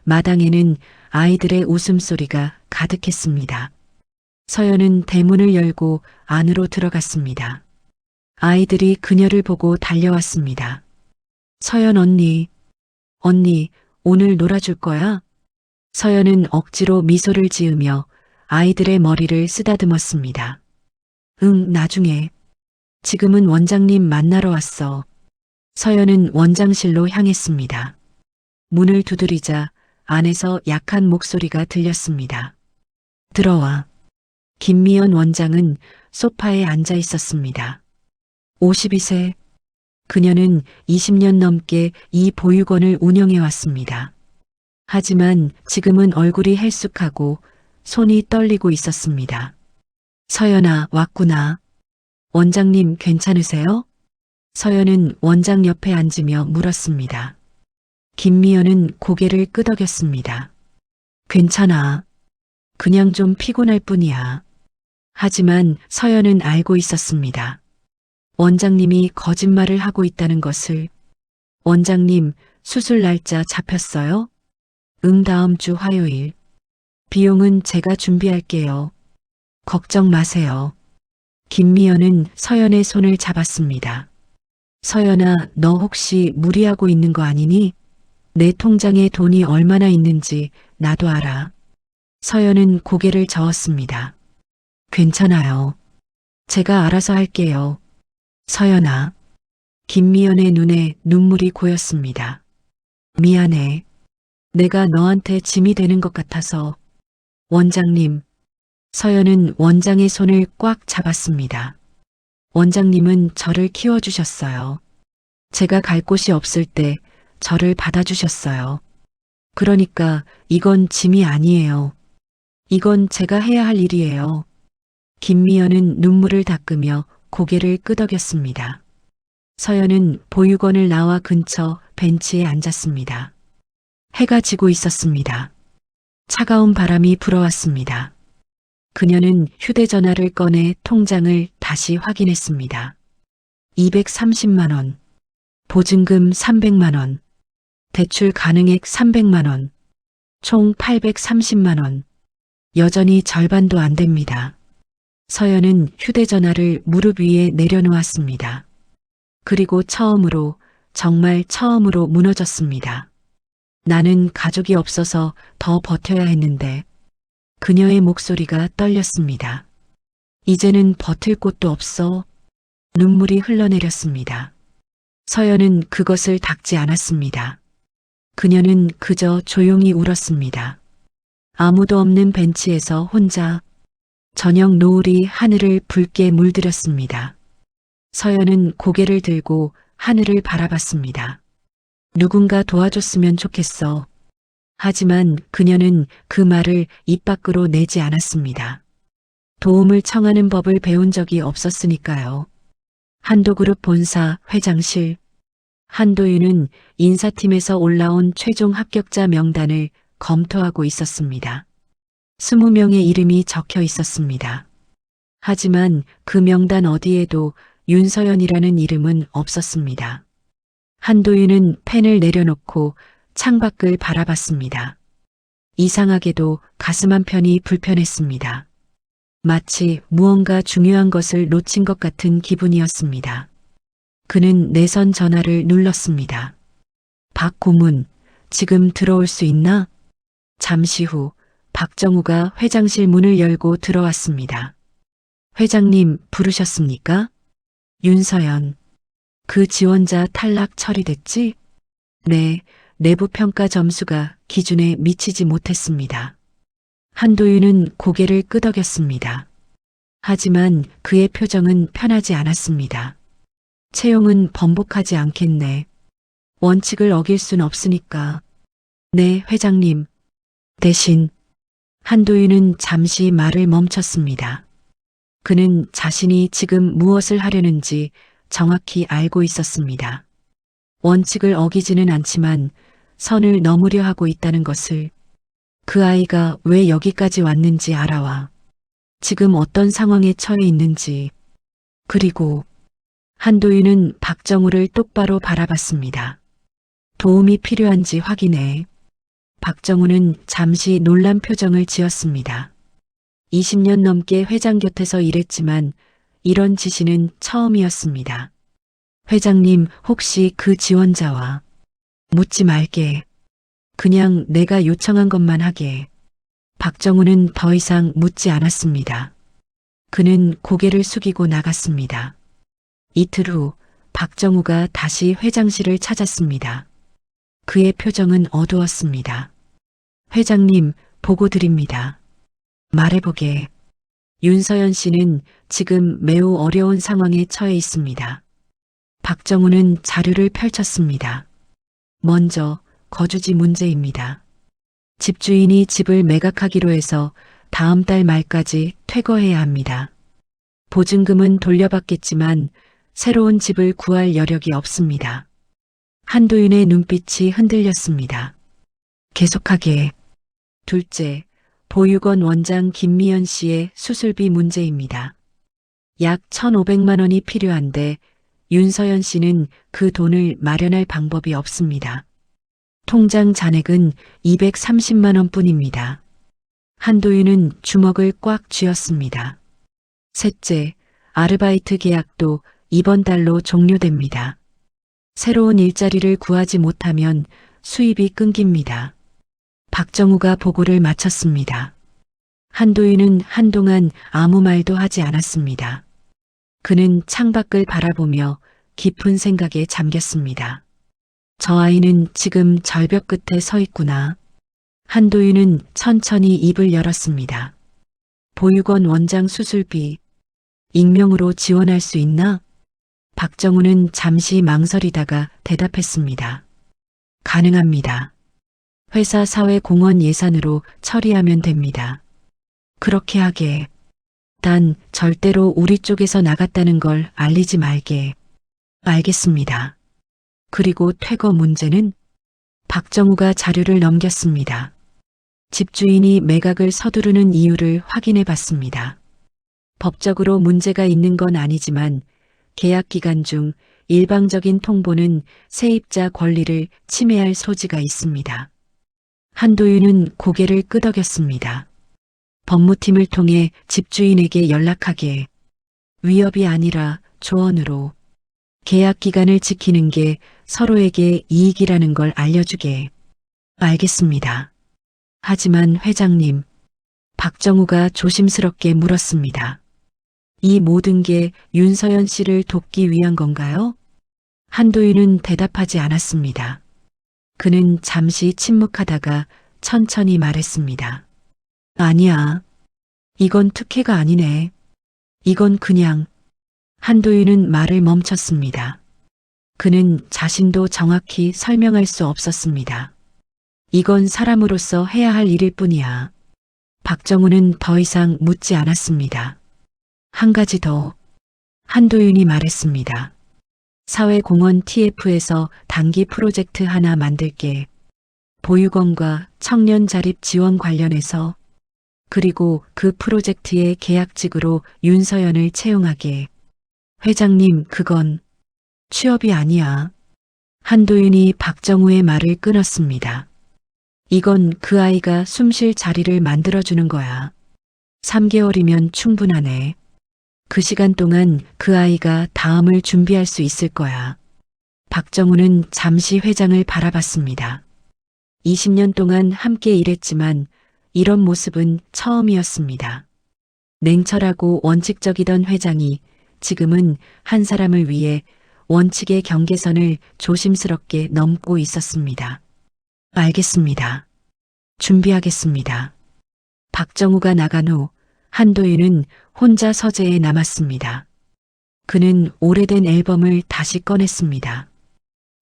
마당에는 아이들의 웃음소리가 가득했습니다. 서연은 대문을 열고 안으로 들어갔습니다. 아이들이 그녀를 보고 달려왔습니다. 서연 언니, 오늘 놀아줄 거야? 서연은 억지로 미소를 지으며 아이들의 머리를 쓰다듬었습니다. 응, 나중에. 지금은 원장님 만나러 왔어. 서연은 원장실로 향했습니다. 문을 두드리자 안에서 약한 목소리가 들렸습니다. 들어와. 김미연 원장은 소파에 앉아 있었습니다. 52세. 그녀는 20년 넘게 이 보육원을 운영해 왔습니다. 하지만 지금은 얼굴이 헬쑥하고 손이 떨리고 있었습니다. 서연아, 왔구나. 원장님 괜찮으세요? 서연은 원장 옆에 앉으며 물었습니다. 김미연은 고개를 끄덕였습니다. 괜찮아. 그냥 좀 피곤할 뿐이야. 하지만 서연은 알고 있었습니다. 원장님이 거짓말을 하고 있다는 것을. 원장님, 수술 날짜 잡혔어요? 응, 다음 주 화요일. 비용은 제가 준비할게요. 걱정 마세요. 김미연은 서연의 손을 잡았습니다. 서연아, 너 혹시 무리하고 있는 거 아니니? 내 통장에 돈이 얼마나 있는지 나도 알아. 서연은 고개를 저었습니다. 괜찮아요. 제가 알아서 할게요. 서연아. 김미연의 눈에 눈물이 고였습니다. 미안해. 내가 너한테 짐이 되는 것 같아서. 원장님. 서연은 원장의 손을 꽉 잡았습니다. 원장님은 저를 키워주셨어요. 제가 갈 곳이 없을 때 저를 받아주셨어요. 그러니까 이건 짐이 아니에요. 이건 제가 해야 할 일이에요. 김미연은 눈물을 닦으며 고개를 끄덕였습니다. 서연은 보육원을 나와 근처 벤치에 앉았습니다. 해가 지고 있었습니다. 차가운 바람이 불어왔습니다. 그녀는 휴대전화를 꺼내 통장을 다시 확인했습니다. 230만 원, 보증금 300만 원, 대출 가능액 300만 원, 총 830만 원. 여전히 절반도 안 됩니다. 서연은 휴대전화를 무릎 위에 내려놓았습니다. 그리고 처음으로, 정말 처음으로 무너졌습니다. 나는 가족이 없어서 더 버텨야 했는데. 그녀의 목소리가 떨렸습니다. 이제는 버틸 곳도 없어. 눈물이 흘러내렸습니다. 서연은 그것을 닦지 않았습니다. 그녀는 그저 조용히 울었습니다. 아무도 없는 벤치에서 혼자. 저녁 노을이 하늘을 붉게 물들였습니다. 서연은 고개를 들고 하늘을 바라봤습니다. 누군가 도와줬으면 좋겠어. 하지만 그녀는 그 말을 입 밖으로 내지 않았습니다. 도움을 청하는 법을 배운 적이 없었으니까요. 한도그룹 본사 회장실. 한도윤은 인사팀에서 올라온 최종 합격자 명단을 검토하고 있었습니다. 20명의 이름이 적혀 있었습니다. 하지만 그 명단 어디에도 윤서연이라는 이름은 없었습니다. 한도윤은 펜을 내려놓고 창밖을 바라봤습니다. 이상하게도 가슴 한편이 불편했습니다. 마치 무언가 중요한 것을 놓친 것 같은 기분이었습니다. 그는 내선 전화를 눌렀습니다. 박 고문, 지금 들어올 수 있나? 잠시 후 박정우가 회장실 문을 열고 들어왔습니다. 회장님 부르셨습니까? 윤서연. 그 지원자 탈락 처리됐지? 네, 내부 평가 점수가 기준에 미치지 못했습니다. 한도윤은 고개를 끄덕였습니다. 하지만 그의 표정은 편하지 않았습니다. 채용은 번복하지 않겠네. 원칙을 어길 순 없으니까. 네, 회장님. 대신 한도윤은 잠시 말을 멈췄습니다. 그는 자신이 지금 무엇을 하려는지 정확히 알고 있었습니다. 원칙을 어기지는 않지만 선을 넘으려 하고 있다는 것을, 그 아이가 왜 여기까지 왔는지 알아와. 지금 어떤 상황에 처해 있는지. 그리고 한도윤은 박정우를 똑바로 바라봤습니다. 도움이 필요한지 확인해. 박정우는 잠시 놀란 표정을 지었습니다. 20년 넘게 회장 곁에서 일했지만 이런 지시는 처음이었습니다. 회장님, 혹시 그 지원자와 묻지 말게. 그냥 내가 요청한 것만 하게. 박정우는 더 이상 묻지 않았습니다. 그는 고개를 숙이고 나갔습니다. 이틀 후 박정우가 다시 회장실을 찾았습니다. 그의 표정은 어두웠습니다. 회장님, 보고 드립니다. 말해보게. 윤서연 씨는 지금 매우 어려운 상황에 처해 있습니다. 박정우는 자료를 펼쳤습니다. 먼저 거주지 문제입니다. 집주인이 집을 매각하기로 해서 다음 달 말까지 퇴거해야 합니다. 보증금은 돌려받겠지만 새로운 집을 구할 여력이 없습니다. 한도윤의 눈빛이 흔들렸습니다. 계속하게. 둘째, 보육원 원장 김미연 씨의 수술비 문제입니다. 약 1,500만 원이 필요한데 윤서연 씨는 그 돈을 마련할 방법이 없습니다. 통장 잔액은 230만 원뿐입니다. 한도윤은 주먹을 꽉 쥐었습니다. 셋째, 아르바이트 계약도 이번 달로 종료됩니다. 새로운 일자리를 구하지 못하면 수입이 끊깁니다. 박정우가 보고를 마쳤습니다. 한도윤은 한동안 아무 말도 하지 않았습니다. 그는 창밖을 바라보며 깊은 생각에 잠겼습니다. 저 아이는 지금 절벽 끝에 서 있구나. 한도윤은 천천히 입을 열었습니다. 보육원 원장 수술비, 익명으로 지원할 수 있나? 박정우는 잠시 망설이다가 대답했습니다. 가능합니다. 회사 사회공헌 예산으로 처리하면 됩니다. 그렇게 하게. 단 절대로 우리 쪽에서 나갔다는 걸 알리지 말게. 알겠습니다. 그리고 퇴거 문제는? 박정우가 자료를 넘겼습니다. 집주인이 매각을 서두르는 이유를 확인해 봤습니다. 법적으로 문제가 있는 건 아니지만 계약 기간 중 일방적인 통보는 세입자 권리를 침해할 소지가 있습니다. 한도윤은 고개를 끄덕였습니다. 법무팀을 통해 집주인에게 연락하게. 위협이 아니라 조언으로. 계약 기간을 지키는 게 서로에게 이익이라는 걸 알려주게. 알겠습니다. 하지만 회장님, 박정우가 조심스럽게 물었습니다. 이 모든 게 윤서연 씨를 돕기 위한 건가요? 한도윤은 대답하지 않았습니다. 그는 잠시 침묵하다가 천천히 말했습니다. 아니야. 이건 특혜가 아니네. 이건 그냥. 한도윤은 말을 멈췄습니다. 그는 자신도 정확히 설명할 수 없었습니다. 이건 사람으로서 해야 할 일일 뿐이야. 박정우는 더 이상 묻지 않았습니다. 한 가지 더. 한도윤이 말했습니다. 사회공헌 TF에서 단기 프로젝트 하나 만들게. 보육원과 청년 자립 지원 관련해서. 그리고 그 프로젝트의 계약직으로 윤서연을 채용하게. 회장님, 그건 취업이 아니야. 한도윤이 박정우의 말을 끊었습니다. 이건 그 아이가 숨쉴 자리를 만들어주는 거야. 3개월이면 충분하네. 그 시간 동안 그 아이가 다음을 준비할 수 있을 거야. 박정우는 잠시 회장을 바라봤습니다. 20년 동안 함께 일했지만 이런 모습은 처음이었습니다. 냉철하고 원칙적이던 회장이 지금은 한 사람을 위해 원칙의 경계선을 조심스럽게 넘고 있었습니다. 알겠습니다. 준비하겠습니다. 박정우가 나간 후 한도윤은 혼자 서재에 남았습니다. 그는 오래된 앨범을 다시 꺼냈습니다.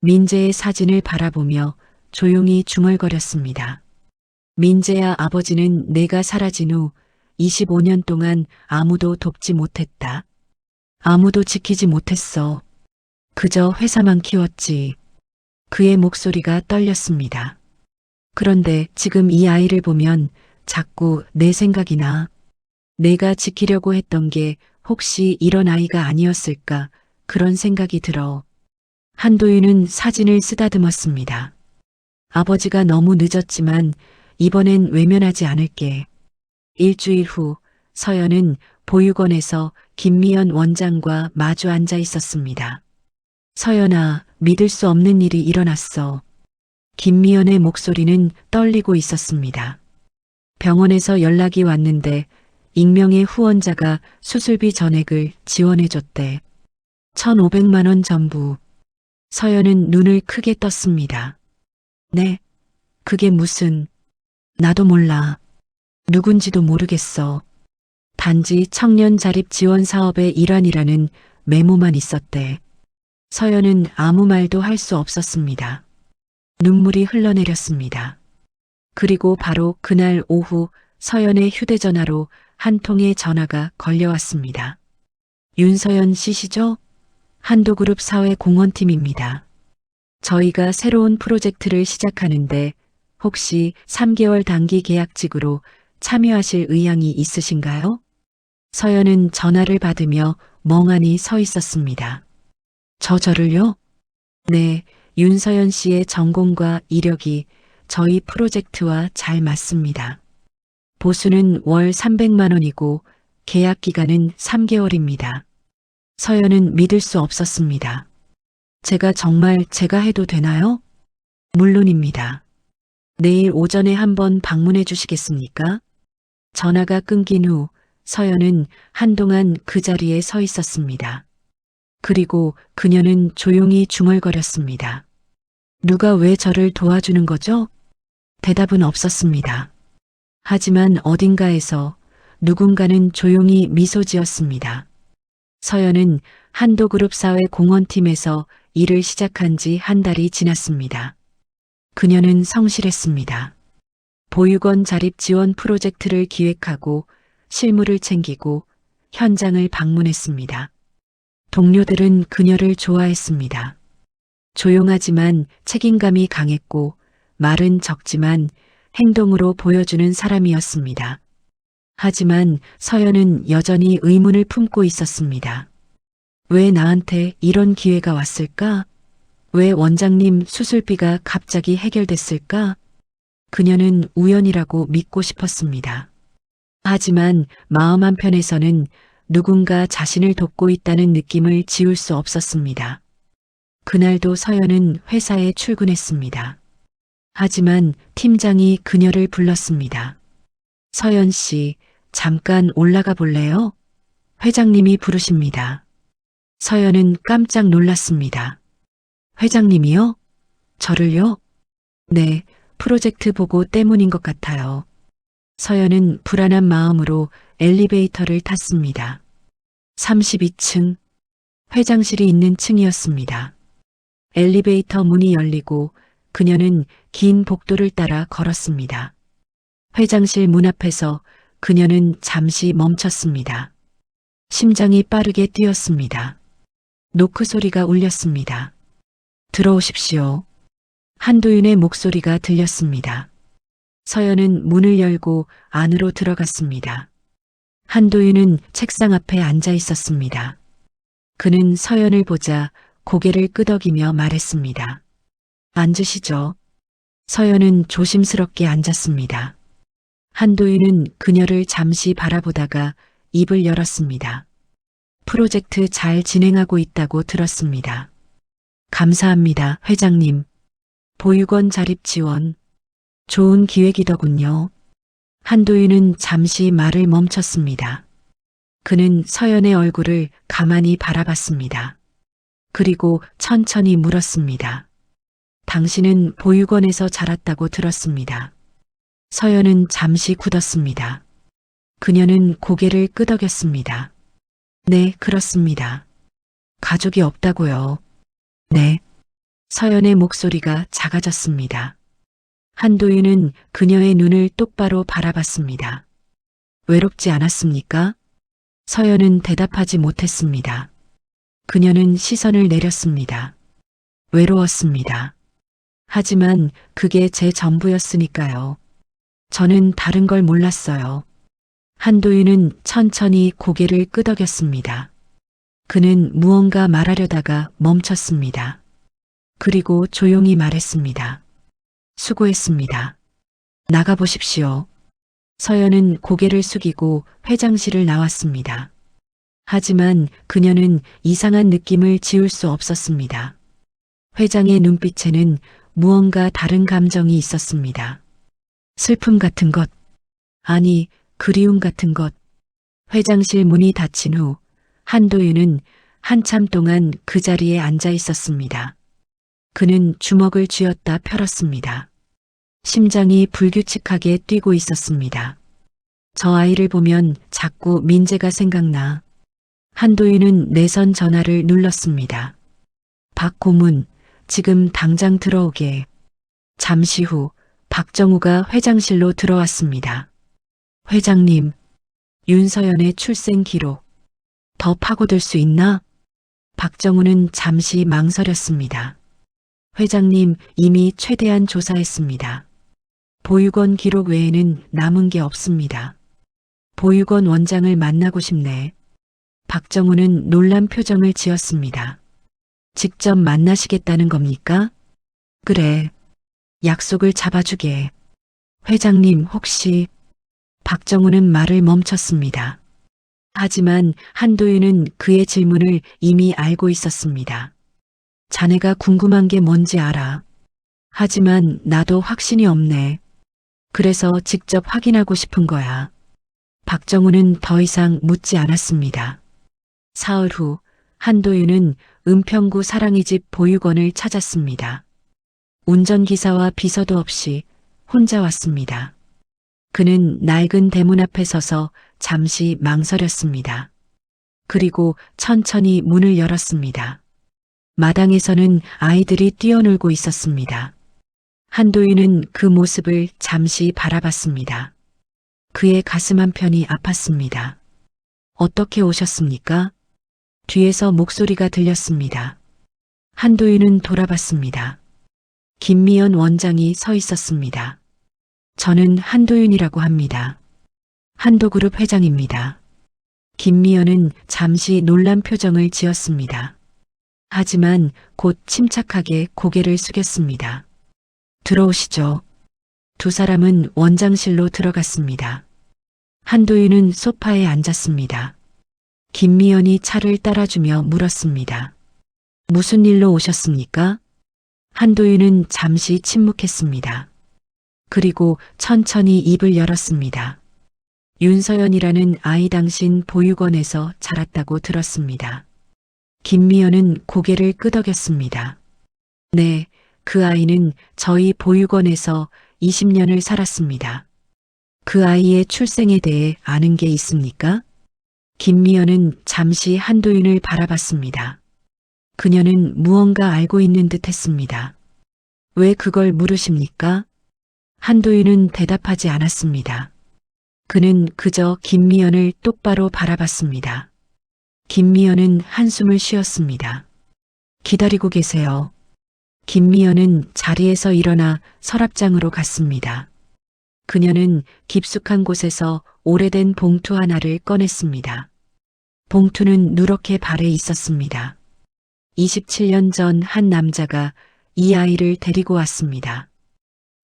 민재의 사진을 바라보며 조용히 중얼거렸습니다. 민재야, 아버지는 내가 사라진 후 25년 동안 아무도 돕지 못했다. 아무도 지키지 못했어. 그저 회사만 키웠지. 그의 목소리가 떨렸습니다. 그런데 지금 이 아이를 보면 자꾸 내 생각이 나. 내가 지키려고 했던 게 혹시 이런 아이가 아니었을까, 그런 생각이 들어. 한도윤은 사진을 쓰다듬었습니다. 아버지가 너무 늦었지만 이번엔 외면하지 않을게. 일주일 후 서연은 보육원에서 김미연 원장과 마주 앉아 있었습니다. 서연아, 믿을 수 없는 일이 일어났어. 김미연의 목소리는 떨리고 있었습니다. 병원에서 연락이 왔는데 익명의 후원자가 수술비 전액을 지원해줬대. 1,500만 원 전부. 서연은 눈을 크게 떴습니다. 네? 그게 무슨... 나도 몰라. 누군지도 모르겠어. 단지 청년 자립 지원 사업의 일환이라는 메모만 있었대. 서연은 아무 말도 할 수 없었습니다. 눈물이 흘러내렸습니다. 그리고 바로 그날 오후 서연의 휴대전화로 한 통의 전화가 걸려왔습니다. 윤서연 씨시죠? 한도그룹 사회공헌팀입니다. 저희가 새로운 프로젝트를 시작하는데 혹시 3개월 단기 계약직으로 참여하실 의향이 있으신가요? 서연은 전화를 받으며 멍하니 서 있었습니다. 저를요? 네, 윤서연 씨의 전공과 이력이 저희 프로젝트와 잘 맞습니다. 보수는 월 300만 원이고 계약 기간은 3개월입니다. 서연은 믿을 수 없었습니다. 제가 해도 되나요? 물론입니다. 내일 오전에 한번 방문해 주시겠습니까? 전화가 끊긴 후 서연은 한동안 그 자리에 서 있었습니다. 그리고 그녀는 조용히 중얼거렸습니다. 누가 왜 저를 도와주는 거죠? 대답은 없었습니다. 하지만 어딘가에서 누군가는 조용히 미소 지었습니다. 서연은 한도그룹 사회공헌팀에서 일을 시작한 지 한 달이 지났습니다. 그녀는 성실했습니다. 보육원 자립 지원 프로젝트를 기획하고 실무를 챙기고 현장을 방문했습니다. 동료들은 그녀를 좋아했습니다. 조용하지만 책임감이 강했고 말은 적지만 행동으로 보여주는 사람이었습니다. 하지만 서연은 여전히 의문을 품고 있었습니다. 왜 나한테 이런 기회가 왔을까? 왜 원장님 수술비가 갑자기 해결됐을까? 그녀는 우연이라고 믿고 싶었습니다. 하지만 마음 한편에서는 누군가 자신을 돕고 있다는 느낌을 지울 수 없었습니다. 그날도 서연은 회사에 출근했습니다. 하지만 팀장이 그녀를 불렀습니다. 서연 씨, 잠깐 올라가 볼래요? 회장님이 부르십니다. 서연은 깜짝 놀랐습니다. 회장님이요? 저를요? 네, 프로젝트 보고 때문인 것 같아요. 서연은 불안한 마음으로 엘리베이터를 탔습니다. 32층, 회장실이 있는 층이었습니다. 엘리베이터 문이 열리고 그녀는 긴 복도를 따라 걸었습니다. 회장실 문 앞에서 그녀는 잠시 멈췄습니다. 심장이 빠르게 뛰었습니다. 노크 소리가 울렸습니다. 들어오십시오. 한도윤의 목소리가 들렸습니다. 서연은 문을 열고 안으로 들어갔습니다. 한도윤은 책상 앞에 앉아 있었습니다. 그는 서연을 보자 고개를 끄덕이며 말했습니다. 앉으시죠. 서연은 조심스럽게 앉았습니다. 한도윤은 그녀를 잠시 바라보다가 입을 열었습니다. 프로젝트 잘 진행하고 있다고 들었습니다. 감사합니다, 회장님. 보육원 자립 지원. 좋은 기획이더군요. 한도윤은 잠시 말을 멈췄습니다. 그는 서연의 얼굴을 가만히 바라봤습니다. 그리고 천천히 물었습니다. 당신은 보육원에서 자랐다고 들었습니다. 서연은 잠시 굳었습니다. 그녀는 고개를 끄덕였습니다. 네, 그렇습니다. 가족이 없다고요. 네. 서연의 목소리가 작아졌습니다. 한도윤은 그녀의 눈을 똑바로 바라봤습니다. 외롭지 않았습니까? 서연은 대답하지 못했습니다. 그녀는 시선을 내렸습니다. 외로웠습니다. 하지만 그게 제 전부였으니까요. 저는 다른 걸 몰랐어요. 한도윤은 천천히 고개를 끄덕였습니다. 그는 무언가 말하려다가 멈췄습니다. 그리고 조용히 말했습니다. 수고했습니다. 나가보십시오. 서연은 고개를 숙이고 회장실을 나왔습니다. 하지만 그녀는 이상한 느낌을 지울 수 없었습니다. 회장의 눈빛에는 무언가 다른 감정이 있었습니다. 슬픔 같은 것, 아니, 그리움 같은 것. 회장실 문이 닫힌 후 한도윤은 한참 동안 그 자리에 앉아 있었습니다. 그는 주먹을 쥐었다 펴었습니다. 심장이 불규칙하게 뛰고 있었습니다. 저 아이를 보면 자꾸 민재가 생각나. 한도윤은 내선 전화를 눌렀습니다. 박 고문, 지금 당장 들어오게. 잠시 후 박정우가 회장실로 들어왔습니다. 회장님, 윤서연의 출생 기록. 더 파고들 수 있나? 박정우는 잠시 망설였습니다. 회장님, 이미 최대한 조사했습니다. 보육원 기록 외에는 남은 게 없습니다. 보육원 원장을 만나고 싶네. 박정우는 놀란 표정을 지었습니다. 직접 만나시겠다는 겁니까? 그래. 약속을 잡아주게. 회장님, 혹시... 박정우는 말을 멈췄습니다. 하지만 한도윤은 그의 질문을 이미 알고 있었습니다. 자네가 궁금한 게 뭔지 알아. 하지만 나도 확신이 없네. 그래서 직접 확인하고 싶은 거야. 박정우는 더 이상 묻지 않았습니다. 사흘 후 한도윤은 은평구 사랑이 집 보육원을 찾았습니다. 운전기사와 비서도 없이 혼자 왔습니다. 그는 낡은 대문 앞에 서서 잠시 망설였습니다. 그리고 천천히 문을 열었습니다. 마당에서는 아이들이 뛰어놀고 있었습니다. 한도윤은 그 모습을 잠시 바라봤습니다. 그의 가슴 한편이 아팠습니다. 어떻게 오셨습니까? 뒤에서 목소리가 들렸습니다. 한도윤은 돌아봤습니다. 김미연 원장이 서 있었습니다. 저는 한도윤이라고 합니다. 한도그룹 회장입니다. 김미연은 잠시 놀란 표정을 지었습니다. 하지만 곧 침착하게 고개를 숙였습니다. 들어오시죠. 두 사람은 원장실로 들어갔습니다. 한도윤은 소파에 앉았습니다. 김미연이 차를 따라주며 물었습니다. 무슨 일로 오셨습니까? 한도윤은 잠시 침묵했습니다. 그리고 천천히 입을 열었습니다. 윤서연이라는 아이 당신 보육원에서 자랐다고 들었습니다. 김미연은 고개를 끄덕였습니다. 네, 그 아이는 저희 보육원에서 20년을 살았습니다. 그 아이의 출생에 대해 아는 게 있습니까? 김미연은 잠시 한도윤을 바라봤습니다. 그녀는 무언가 알고 있는 듯 했습니다. 왜 그걸 물으십니까? 한도윤은 대답하지 않았습니다. 그는 그저 김미연을 똑바로 바라봤습니다. 김미연은 한숨을 쉬었습니다. 기다리고 계세요. 김미연은 자리에서 일어나 서랍장으로 갔습니다. 그녀는 깊숙한 곳에서 오래된 봉투 하나를 꺼냈습니다. 봉투는 누렇게 발에 있었습니다. 27년 전 한 남자가 이 아이를 데리고 왔습니다.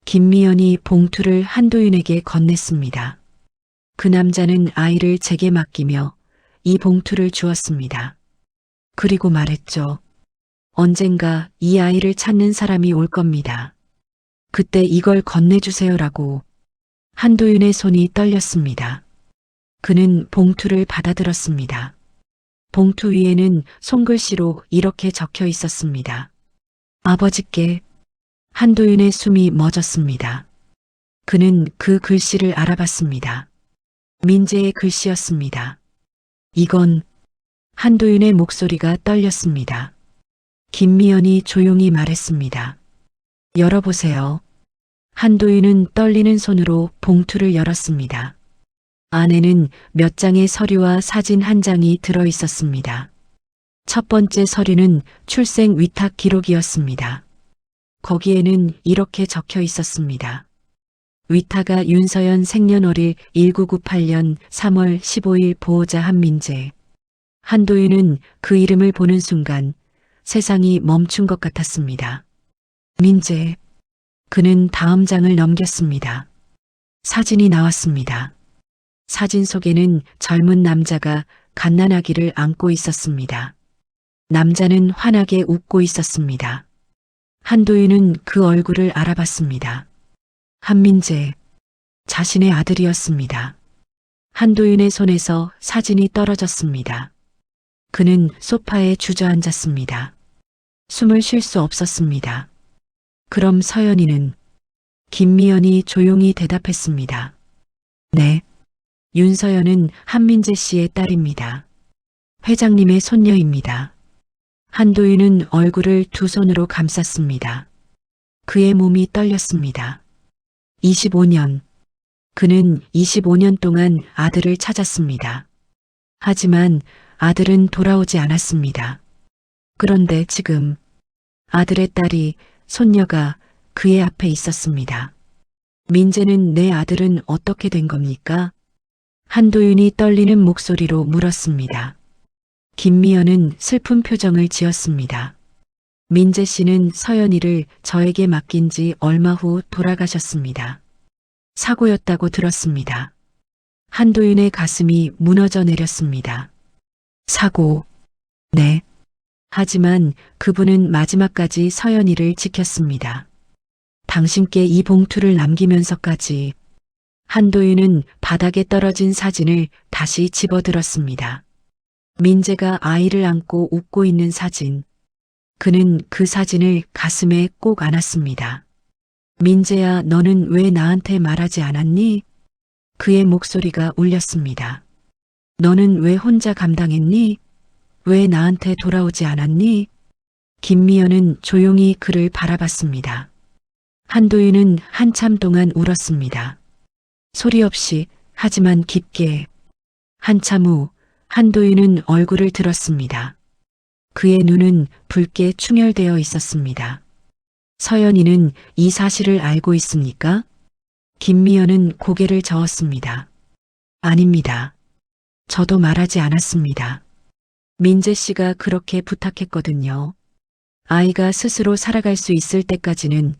김미연이 봉투를 한도윤에게 건넸습니다. 그 남자는 아이를 제게 맡기며 이 봉투를 주었습니다. 그리고 말했죠. 언젠가 이 아이를 찾는 사람이 올 겁니다. 그때 이걸 건네주세요라고 한도윤의 손이 떨렸습니다. 그는 봉투를 받아들었습니다. 봉투 위에는 손글씨로 이렇게 적혀 있었습니다. 아버지께. 한도윤의 숨이 멎었습니다. 그는 그 글씨를 알아봤습니다. 민재의 글씨였습니다. 이건. 한도윤의 목소리가 떨렸습니다. 김미연이 조용히 말했습니다. 열어보세요. 한도윤은 떨리는 손으로 봉투를 열었습니다. 안에는 몇 장의 서류와 사진 한 장이 들어 있었습니다. 첫 번째 서류는 출생 위탁 기록이었습니다. 거기에는 이렇게 적혀 있었습니다. 위탁아 윤서연 생년월일 1998년 3월 15일 보호자 한민재. 한도윤은 그 이름을 보는 순간 세상이 멈춘 것 같았습니다. 민재. 그는 다음 장을 넘겼습니다. 사진이 나왔습니다. 사진 속에는 젊은 남자가 갓난아기를 안고 있었습니다. 남자는 환하게 웃고 있었습니다. 한도윤은 그 얼굴을 알아봤습니다. 한민재. 자신의 아들이었습니다. 한도윤의 손에서 사진이 떨어졌습니다. 그는 소파에 주저앉았습니다. 숨을 쉴 수 없었습니다. 그럼 서연이는? 김미연이 조용히 대답했습니다. 네. 윤서연은 한민재 씨의 딸입니다. 회장님의 손녀입니다. 한도윤은 얼굴을 두 손으로 감쌌습니다. 그의 몸이 떨렸습니다. 25년. 그는 25년 동안 아들을 찾았습니다. 하지만 아들은 돌아오지 않았습니다. 그런데 지금 아들의 딸이, 손녀가 그의 앞에 있었습니다. 민재는 내 아들은 어떻게 된 겁니까? 한도윤이 떨리는 목소리로 물었습니다. 김미연은 슬픈 표정을 지었습니다. 민재 씨는 서연이를 저에게 맡긴 지 얼마 후 돌아가셨습니다. 사고였다고 들었습니다. 한도윤의 가슴이 무너져 내렸습니다. 사고. 네. 하지만 그분은 마지막까지 서연이를 지켰습니다. 당신께 이 봉투를 남기면서까지. 한도윤은 바닥에 떨어진 사진을 다시 집어들었습니다. 민재가 아이를 안고 웃고 있는 사진. 그는 그 사진을 가슴에 꼭 안았습니다. 민재야, 너는 왜 나한테 말하지 않았니? 그의 목소리가 울렸습니다. 너는 왜 혼자 감당했니? 왜 나한테 돌아오지 않았니? 김미연은 조용히 그를 바라봤습니다. 한도윤은 한참 동안 울었습니다. 소리 없이, 하지만 깊게. 한참 후 한도윤은 얼굴을 들었습니다. 그의 눈은 붉게 충혈되어 있었습니다. 서연이는 이 사실을 알고 있습니까? 김미연은 고개를 저었습니다. 아닙니다. 저도 말하지 않았습니다. 민재 씨가 그렇게 부탁했거든요. 아이가 스스로 살아갈 수 있을 때까지는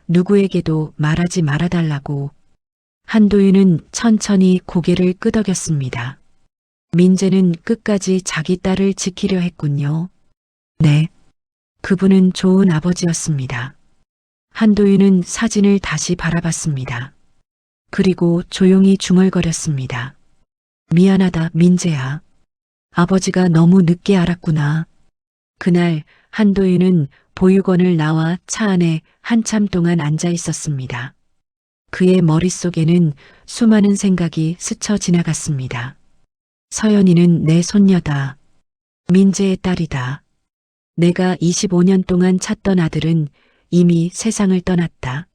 누구에게도 말하지 말아달라고. 한도윤은 천천히 고개를 끄덕였습니다. 민재는 끝까지 자기 딸을 지키려 했군요. 네. 그분은 좋은 아버지였습니다. 한도윤은 사진을 다시 바라봤습니다. 그리고 조용히 중얼거렸습니다. 미안하다, 민재야. 아버지가 너무 늦게 알았구나. 그날 한도윤은 보육원을 나와 차 안에 한참 동안 앉아 있었습니다. 그의 머릿속에는 수많은 생각이 스쳐 지나갔습니다. 서연이는 내 손녀다. 민재의 딸이다. 내가 25년 동안 찾던 아들은 이미 세상을 떠났다.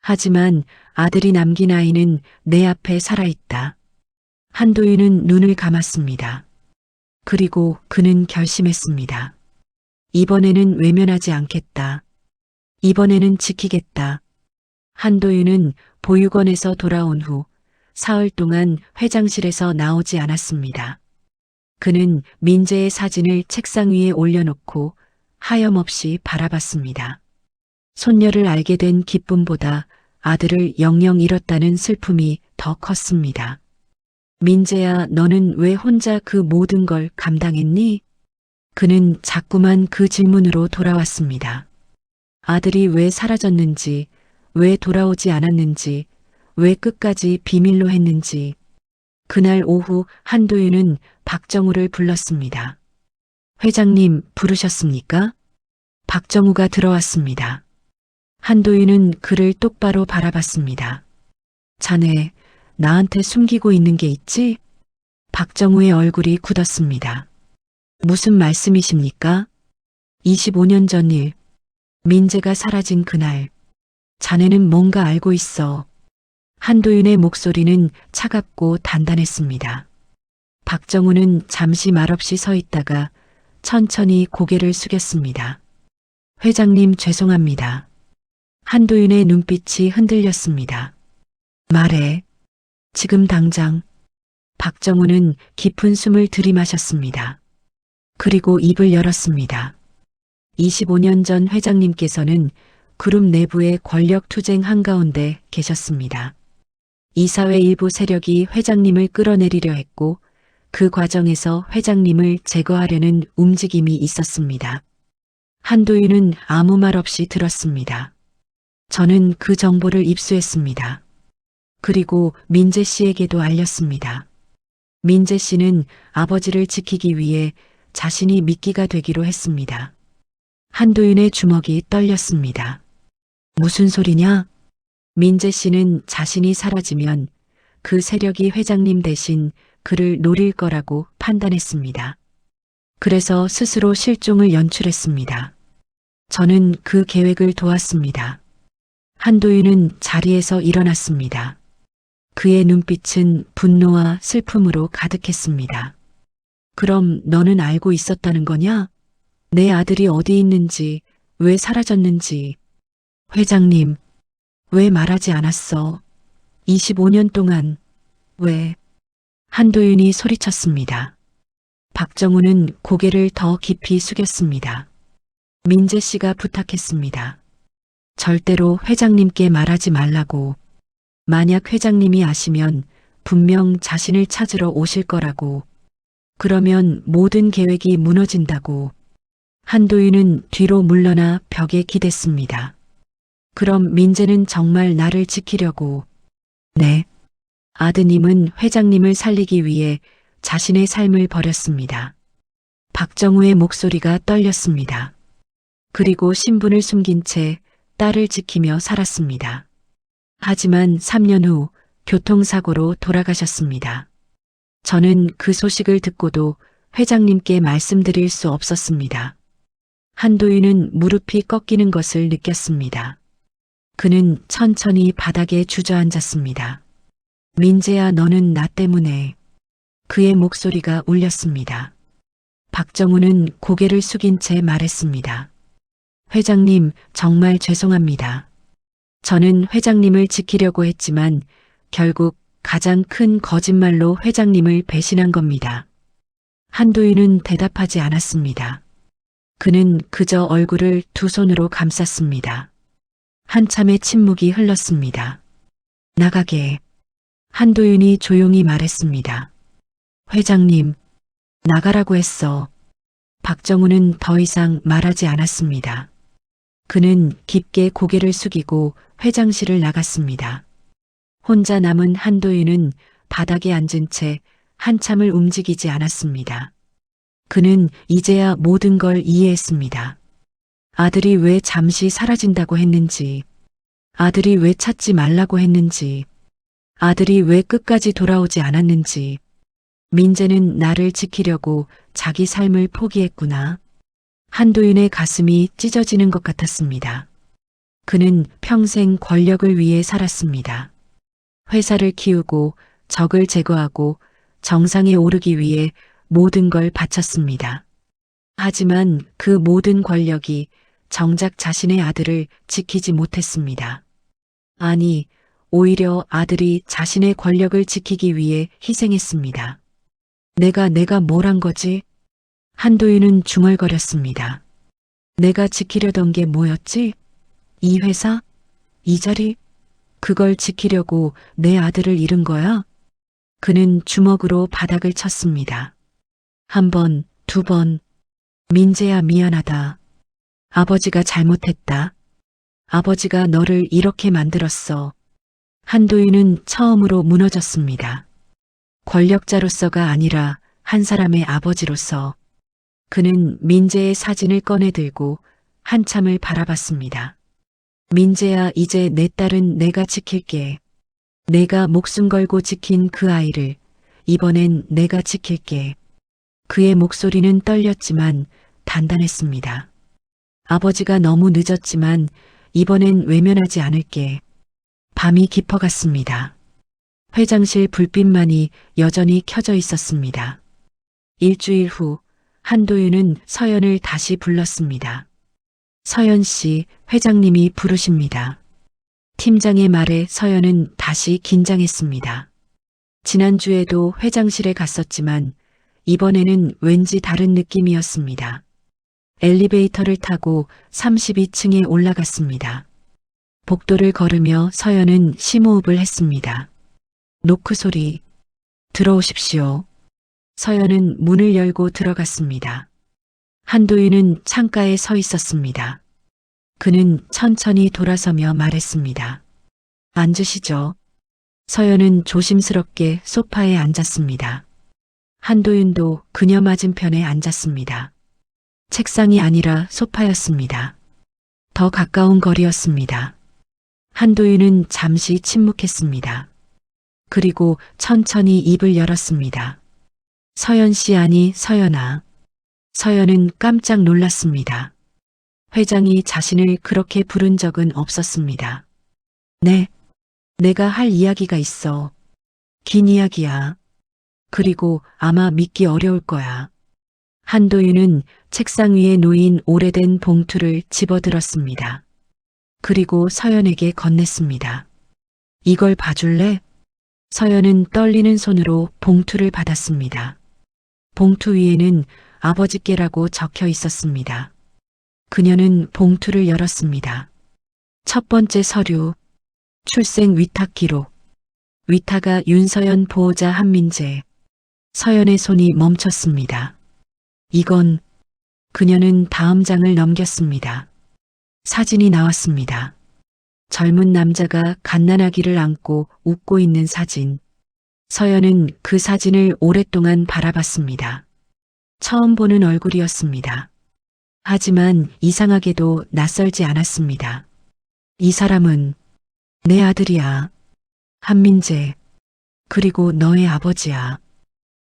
하지만 아들이 남긴 아이는 내 앞에 살아있다. 한도윤은 눈을 감았습니다. 그리고 그는 결심했습니다. 이번에는 외면하지 않겠다. 이번에는 지키겠다. 한도윤은 보육원에서 돌아온 후 사흘 동안 회장실에서 나오지 않았습니다. 그는 민재의 사진을 책상 위에 올려놓고 하염없이 바라봤습니다. 손녀를 알게 된 기쁨보다 아들을 영영 잃었다는 슬픔이 더 컸습니다. 민재야, 너는 왜 혼자 그 모든 걸 감당했니? 그는 자꾸만 그 질문으로 돌아왔습니다. 아들이 왜 사라졌는지, 왜 돌아오지 않았는지, 왜 끝까지 비밀로 했는지. 그날 오후 한도윤은 박정우를 불렀습니다. 회장님 부르셨습니까? 박정우가 들어왔습니다. 한도윤은 그를 똑바로 바라봤습니다. 자네, 나한테 숨기고 있는 게 있지? 박정우의 얼굴이 굳었습니다. 무슨 말씀이십니까? 25년 전 일, 민재가 사라진 그날, 자네는 뭔가 알고 있어. 한도윤의 목소리는 차갑고 단단했습니다. 박정우는 잠시 말없이 서 있다가 천천히 고개를 숙였습니다. 회장님 죄송합니다. 한도윤의 눈빛이 흔들렸습니다. 말해. 지금 당장. 박정우는 깊은 숨을 들이마셨습니다. 그리고 입을 열었습니다. 25년 전 회장님께서는 그룹 내부의 권력 투쟁 한가운데 계셨습니다. 이사회 일부 세력이 회장님을 끌어내리려 했고 그 과정에서 회장님을 제거하려는 움직임이 있었습니다. 한도윤은 아무 말 없이 들었습니다. 저는 그 정보를 입수했습니다. 그리고 민재 씨에게도 알렸습니다. 민재 씨는 아버지를 지키기 위해 자신이 미끼가 되기로 했습니다. 한도윤의 주먹이 떨렸습니다. 무슨 소리냐? 민재 씨는 자신이 사라지면 그 세력이 회장님 대신 그를 노릴 거라고 판단했습니다. 그래서 스스로 실종을 연출했습니다. 저는 그 계획을 도왔습니다. 한도윤은 자리에서 일어났습니다. 그의 눈빛은 분노와 슬픔으로 가득했습니다. 그럼 너는 알고 있었다는 거냐? 내 아들이 어디 있는지, 왜 사라졌는지. 회장님, 왜 말하지 않았어? 25년 동안, 왜? 한도윤이 소리쳤습니다. 박정우는 고개를 더 깊이 숙였습니다. 민재 씨가 부탁했습니다. 절대로 회장님께 말하지 말라고. 만약 회장님이 아시면 분명 자신을 찾으러 오실 거라고. 그러면 모든 계획이 무너진다고. 한도윤은 뒤로 물러나 벽에 기댔습니다. 그럼 민재는 정말 나를 지키려고. 네. 아드님은 회장님을 살리기 위해 자신의 삶을 버렸습니다. 박정우의 목소리가 떨렸습니다. 그리고 신분을 숨긴 채 딸을 지키며 살았습니다. 하지만 3년 후 교통사고로 돌아가셨습니다. 저는 그 소식을 듣고도 회장님께 말씀드릴 수 없었습니다. 한도윤은 무릎이 꺾이는 것을 느꼈습니다. 그는 천천히 바닥에 주저앉았습니다. 민재야, 너는 나 때문에. 그의 목소리가 울렸습니다. 박정우는 고개를 숙인 채 말했습니다. 회장님, 정말 죄송합니다. 저는 회장님을 지키려고 했지만 결국 가장 큰 거짓말로 회장님을 배신한 겁니다. 한도윤은 대답하지 않았습니다. 그는 그저 얼굴을 두 손으로 감쌌습니다. 한참의 침묵이 흘렀습니다. 나가게. 한도윤이 조용히 말했습니다. 회장님, 나가라고 했어. 박정우는 더 이상 말하지 않았습니다. 그는 깊게 고개를 숙이고 회장실을 나갔습니다. 혼자 남은 한도윤은 바닥에 앉은 채 한참을 움직이지 않았습니다. 그는 이제야 모든 걸 이해했습니다. 아들이 왜 잠시 사라진다고 했는지, 아들이 왜 찾지 말라고 했는지, 아들이 왜 끝까지 돌아오지 않았는지. 민재는 나를 지키려고 자기 삶을 포기했구나. 한도윤의 가슴이 찢어지는 것 같았습니다. 그는 평생 권력을 위해 살았습니다. 회사를 키우고 적을 제거하고 정상에 오르기 위해 모든 걸 바쳤습니다. 하지만 그 모든 권력이 정작 자신의 아들을 지키지 못했습니다. 아니, 오히려 아들이 자신의 권력을 지키기 위해 희생했습니다. 내가 뭘 한 거지? 한도윤은 중얼거렸습니다. 내가 지키려던 게 뭐였지? 이 회사? 이 자리? 그걸 지키려고 내 아들을 잃은 거야? 그는 주먹으로 바닥을 쳤습니다. 한 번, 두 번. 민재야, 미안하다. 아버지가 잘못했다. 아버지가 너를 이렇게 만들었어. 한도윤은 처음으로 무너졌습니다. 권력자로서가 아니라 한 사람의 아버지로서 그는 민재의 사진을 꺼내 들고 한참을 바라봤습니다. 민재야, 이제 내 딸은 내가 지킬게. 내가 목숨 걸고 지킨 그 아이를 이번엔 내가 지킬게. 그의 목소리는 떨렸지만 단단했습니다. 아버지가 너무 늦었지만 이번엔 외면하지 않을게. 밤이 깊어갔습니다. 회장실 불빛만이 여전히 켜져 있었습니다. 일주일 후 한도윤은 서연을 다시 불렀습니다. 서연 씨, 회장님이 부르십니다. 팀장의 말에 서연은 다시 긴장했습니다. 지난주에도 회장실에 갔었지만 이번에는 왠지 다른 느낌이었습니다. 엘리베이터를 타고 32층에 올라갔습니다. 복도를 걸으며 서연은 심호흡을 했습니다. 노크 소리. 들어오십시오. 서연은 문을 열고 들어갔습니다. 한도윤은 창가에 서 있었습니다. 그는 천천히 돌아서며 말했습니다. 앉으시죠. 서연은 조심스럽게 소파에 앉았습니다. 한도윤도 그녀 맞은편에 앉았습니다. 책상이 아니라 소파였습니다. 더 가까운 거리였습니다. 한도윤은 잠시 침묵했습니다. 그리고 천천히 입을 열었습니다. 서연 씨, 아니 서연아. 서연은 깜짝 놀랐습니다. 회장이 자신을 그렇게 부른 적은 없었습니다. 네, 내가 할 이야기가 있어. 긴 이야기야. 그리고 아마 믿기 어려울 거야. 한도윤은 책상 위에 놓인 오래된 봉투를 집어들었습니다. 그리고 서연에게 건넸습니다. 이걸 봐줄래? 서연은 떨리는 손으로 봉투를 받았습니다. 봉투 위에는 아버지께라고 적혀 있었습니다. 그녀는 봉투를 열었습니다. 첫 번째 서류, 출생 위탁 기록. 위탁아 윤서연, 보호자 한민재. 서연의 손이 멈췄습니다. 이건... 그녀는 다음 장을 넘겼습니다. 사진이 나왔습니다. 젊은 남자가 갓난아기를 안고 웃고 있는 사진. 서연은 그 사진을 오랫동안 바라봤습니다. 처음 보는 얼굴이었습니다. 하지만 이상하게도 낯설지 않았습니다. 이 사람은 내 아들이야. 한민재. 그리고 너의 아버지야.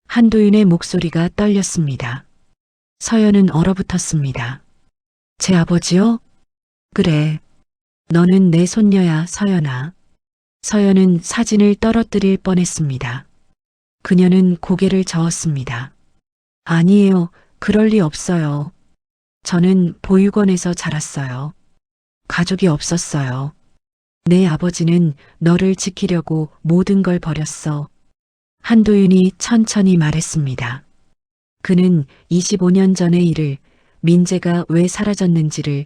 한도윤의 목소리가 떨렸습니다. 서연은 얼어붙었습니다. 제 아버지요? 그래. 너는 내 손녀야, 서연아. 서연은 사진을 떨어뜨릴 뻔했습니다. 그녀는 고개를 저었습니다. 아니에요. 그럴 리 없어요. 저는 보육원에서 자랐어요. 가족이 없었어요. 내 아버지는 너를 지키려고 모든 걸 버렸어. 한도윤이 천천히 말했습니다. 그는 25년 전의 일을, 민재가 왜 사라졌는지를,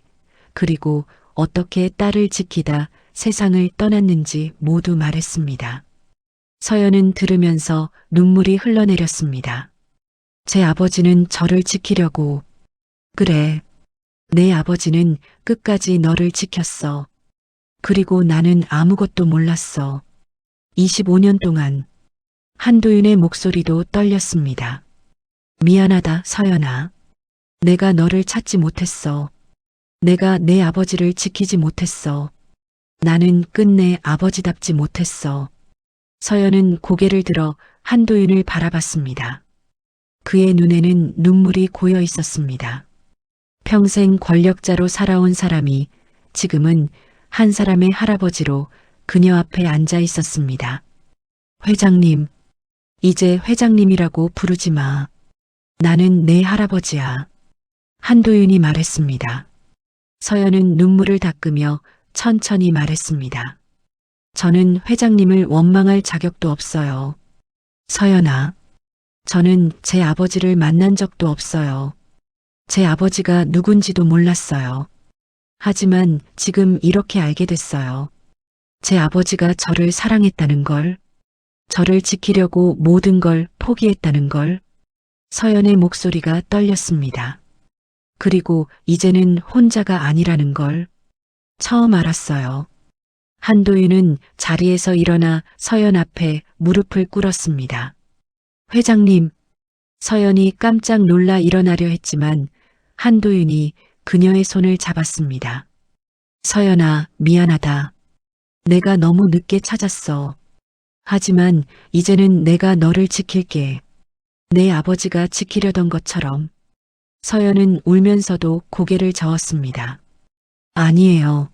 그리고 어떻게 딸을 지키다 세상을 떠났는지 모두 말했습니다. 서연은 들으면서 눈물이 흘러내렸습니다. 제 아버지는 저를 지키려고... 그래, 내 아버지는 끝까지 너를 지켰어. 그리고 나는 아무것도 몰랐어. 25년 동안. 한도윤의 목소리도 떨렸습니다. 미안하다, 서연아. 내가 너를 찾지 못했어. 내가 내 아버지를 지키지 못했어. 나는 끝내 아버지답지 못했어. 서연은 고개를 들어 한도윤을 바라봤습니다. 그의 눈에는 눈물이 고여 있었습니다. 평생 권력자로 살아온 사람이 지금은 한 사람의 할아버지로 그녀 앞에 앉아 있었습니다. 회장님, 이제 회장님이라고 부르지 마. 나는 내 할아버지야. 한도윤이 말했습니다. 서연은 눈물을 닦으며 천천히 말했습니다. 저는 회장님을 원망할 자격도 없어요. 서연아, 저는 제 아버지를 만난 적도 없어요. 제 아버지가 누군지도 몰랐어요. 하지만 지금 이렇게 알게 됐어요. 제 아버지가 저를 사랑했다는 걸, 저를 지키려고 모든 걸 포기했다는 걸. 서연의 목소리가 떨렸습니다. 그리고 이제는 혼자가 아니라는 걸. 처음 알았어요. 한도윤은 자리에서 일어나 서연 앞에 무릎을 꿇었습니다. 회장님, 서연이 깜짝 놀라 일어나려 했지만 한도윤이 그녀의 손을 잡았습니다. 서연아, 미안하다. 내가 너무 늦게 찾았어. 하지만 이제는 내가 너를 지킬게. 내 아버지가 지키려던 것처럼. 서연은 울면서도 고개를 저었습니다. 아니에요.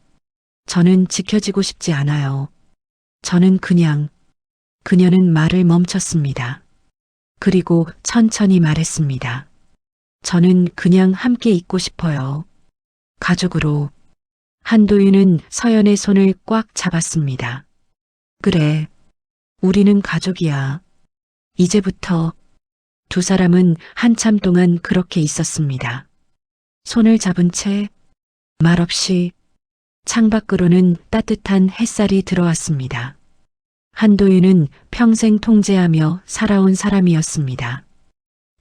저는 지켜지고 싶지 않아요. 저는 그냥. 그녀는 말을 멈췄습니다. 그리고 천천히 말했습니다. 저는 그냥 함께 있고 싶어요. 가족으로. 한도윤은 서연의 손을 꽉 잡았습니다. 그래. 우리는 가족이야. 이제부터. 두 사람은 한참 동안 그렇게 있었습니다. 손을 잡은 채 말없이 창밖으로는 따뜻한 햇살이 들어왔습니다. 한도윤은 평생 통제하며 살아온 사람이었습니다.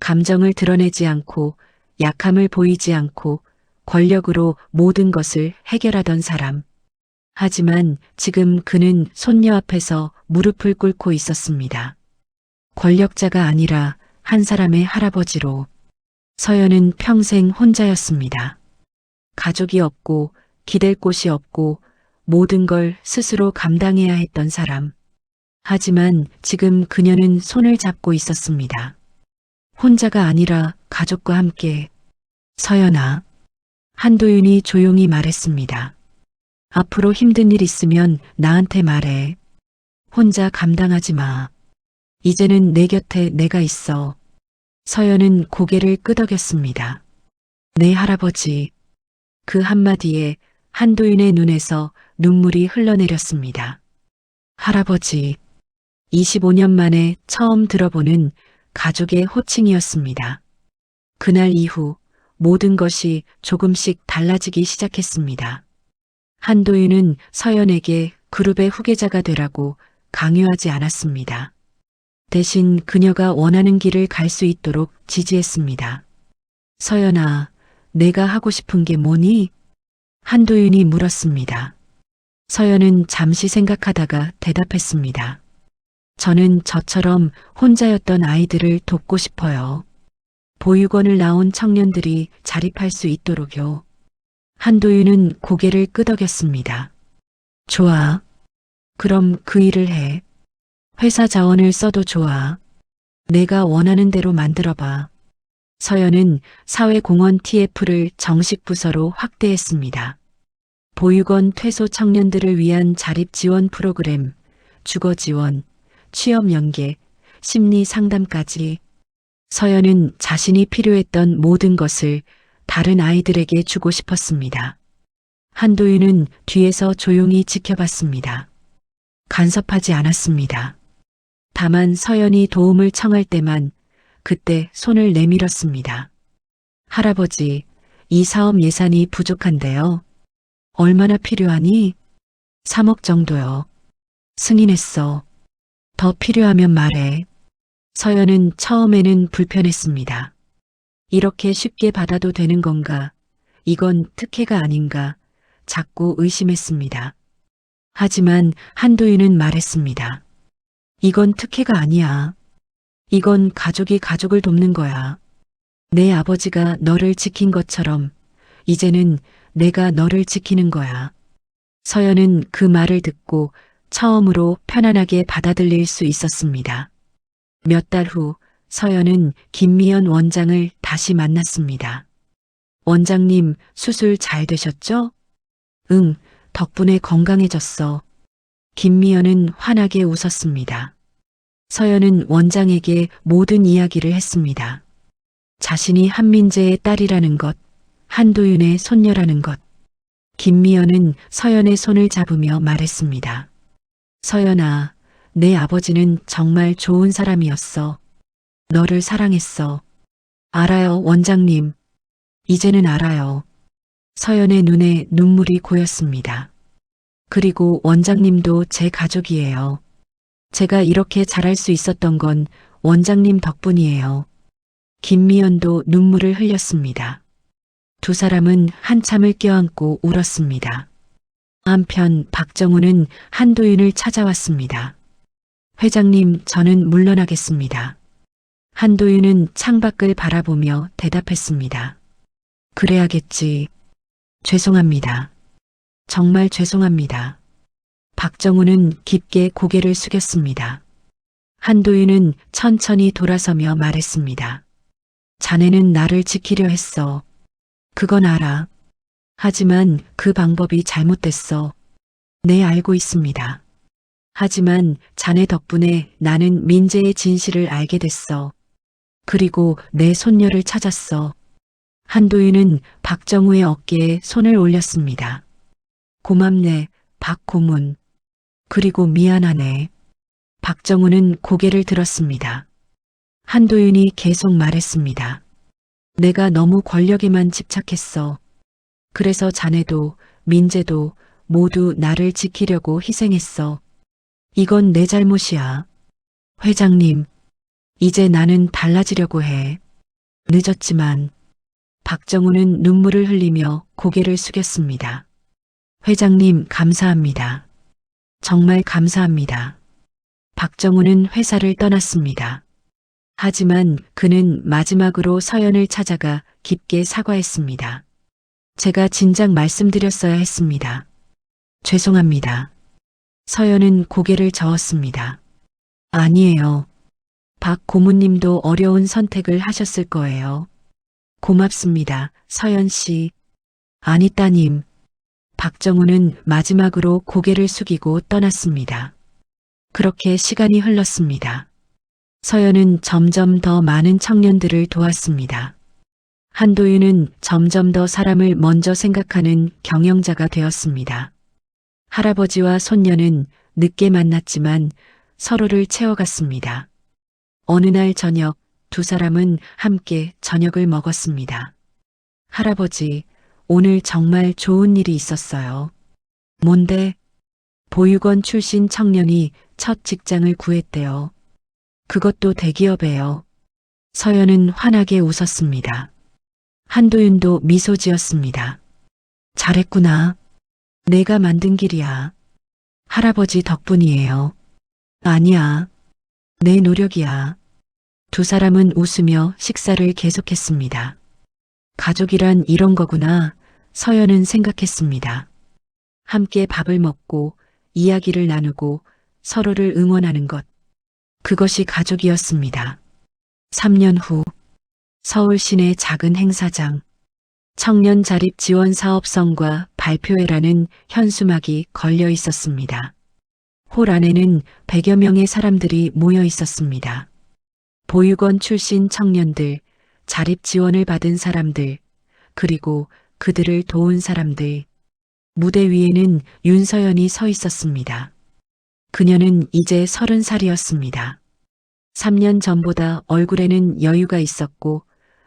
감정을 드러내지 않고 약함을 보이지 않고 권력으로 모든 것을 해결하던 사람. 하지만 지금 그는 손녀 앞에서 무릎을 꿇고 있었습니다. 권력자가 아니라 한 사람의 할아버지로. 서연은 평생 혼자였습니다. 가족이 없고 기댈 곳이 없고 모든 걸 스스로 감당해야 했던 사람. 하지만 지금 그녀는 손을 잡고 있었습니다. 혼자가 아니라 가족과 함께. 서연아. 한도윤이 조용히 말했습니다. 앞으로 힘든 일 있으면 나한테 말해. 혼자 감당하지 마. 이제는 내 곁에 내가 있어. 서연은 고개를 끄덕였습니다. 내 할아버지. 그 한마디에 한도윤의 눈에서 눈물이 흘러내렸습니다. 할아버지. 25년 만에 처음 들어보는 가족의 호칭이었습니다. 그날 이후 모든 것이 조금씩 달라지기 시작했습니다. 한도윤은 서연에게 그룹의 후계자가 되라고 강요하지 않았습니다. 대신 그녀가 원하는 길을 갈 수 있도록 지지했습니다. 서연아, 내가 하고 싶은 게 뭐니? 한도윤이 물었습니다. 서연은 잠시 생각하다가 대답했습니다. 저는 저처럼 혼자였던 아이들을 돕고 싶어요. 보육원을 나온 청년들이 자립할 수 있도록요. 한도윤은 고개를 끄덕였습니다. 좋아. 그럼 그 일을 해. 회사 자원을 써도 좋아. 내가 원하는 대로 만들어봐. 서연은 사회공헌 TF를 정식 부서로 확대했습니다. 보육원 퇴소 청년들을 위한 자립 지원 프로그램, 주거 지원, 취업 연계, 심리 상담까지. 서연은 자신이 필요했던 모든 것을 다른 아이들에게 주고 싶었습니다. 한도윤은 뒤에서 조용히 지켜봤습니다. 간섭하지 않았습니다. 다만 서연이 도움을 청할 때만 그때 손을 내밀었습니다. 할아버지, 이 사업 예산이 부족한데요. 얼마나 필요하니? 3억 정도요. 승인했어. 더 필요하면 말해. 서연은 처음에는 불편했습니다. 이렇게 쉽게 받아도 되는 건가? 이건 특혜가 아닌가? 자꾸 의심했습니다. 하지만 한도윤은 말했습니다. 이건 특혜가 아니야. 이건 가족이 가족을 돕는 거야. 내 아버지가 너를 지킨 것처럼 이제는 내가 너를 지키는 거야. 서연은 그 말을 듣고 처음으로 편안하게 받아들일 수 있었습니다. 몇 달 후 서연은 김미연 원장을 다시 만났습니다. 원장님, 수술 잘 되셨죠? 응, 덕분에 건강해졌어. 김미연은 환하게 웃었습니다. 서연은 원장에게 모든 이야기를 했습니다. 자신이 한민재의 딸이라는 것, 한도윤의 손녀라는 것. 김미연은 서연의 손을 잡으며 말했습니다. 서연아, 내 아버지는 정말 좋은 사람이었어. 너를 사랑했어. 알아요, 원장님. 이제는 알아요. 서연의 눈에 눈물이 고였습니다. 그리고 원장님도 제 가족이에요. 제가 이렇게 잘할 수 있었던 건 원장님 덕분이에요. 김미연도 눈물을 흘렸습니다. 두 사람은 한참을 껴안고 울었습니다. 한편 박정우는 한도윤을 찾아왔습니다. 회장님, 저는 물러나겠습니다. 한도윤은 창밖을 바라보며 대답했습니다. 그래야겠지. 죄송합니다. 정말 죄송합니다. 박정우는 깊게 고개를 숙였습니다. 한도윤은 천천히 돌아서며 말했습니다. 자네는 나를 지키려 했어. 그건 알아. 하지만 그 방법이 잘못됐어. 네, 알고 있습니다. 하지만 자네 덕분에 나는 민재의 진실을 알게 됐어. 그리고 내 손녀를 찾았어. 한도윤은 박정우의 어깨에 손을 올렸습니다. 고맙네, 박고문. 그리고 미안하네. 박정우는 고개를 들었습니다. 한도윤이 계속 말했습니다. 내가 너무 권력에만 집착했어. 그래서 자네도 민재도 모두 나를 지키려고 희생했어. 이건 내 잘못이야. 회장님, 이제 나는 달라지려고 해. 늦었지만. 박정우는 눈물을 흘리며 고개를 숙였습니다. 회장님, 감사합니다. 정말 감사합니다. 박정우는 회사를 떠났습니다. 하지만 그는 마지막으로 서연을 찾아가 깊게 사과했습니다. 제가 진작 말씀드렸어야 했습니다. 죄송합니다. 서연은 고개를 저었습니다. 아니에요. 박 고문님도 어려운 선택을 하셨을 거예요. 고맙습니다, 서연 씨. 아니, 따님. 박정우는 마지막으로 고개를 숙이고 떠났습니다. 그렇게 시간이 흘렀습니다. 서연은 점점 더 많은 청년들을 도왔습니다. 한도윤은 점점 더 사람을 먼저 생각하는 경영자가 되었습니다. 할아버지와 손녀는 늦게 만났지만 서로를 채워갔습니다. 어느 날 저녁 두 사람은 함께 저녁을 먹었습니다. 할아버지, 오늘 정말 좋은 일이 있었어요. 뭔데? 보육원 출신 청년이 첫 직장을 구했대요. 그것도 대기업에요. 서연은 환하게 웃었습니다. 한도윤도 미소 지었습니다. 잘했구나. 내가 만든 길이야. 할아버지 덕분이에요. 아니야. 내 노력이야. 두 사람은 웃으며 식사를 계속했습니다. 가족이란 이런 거구나, 서연은 생각했습니다. 함께 밥을 먹고 이야기를 나누고 서로를 응원하는 것. 그것이 가족이었습니다. 3년 후 서울 시내 작은 행사장. 청년 자립 지원 사업성과 발표회라는 현수막이 걸려 있었습니다. 홀 안에는 100여 명의 사람들이 모여 있었습니다. 보육원 출신 청년들, 자립 지원을 받은 사람들, 그리고 그들을 도운 사람들. 무대 위에는 윤서연이 서 있었습니다. 그녀는 이제 30살이었습니다. 3년 전보다 얼굴에는 여유가 있었고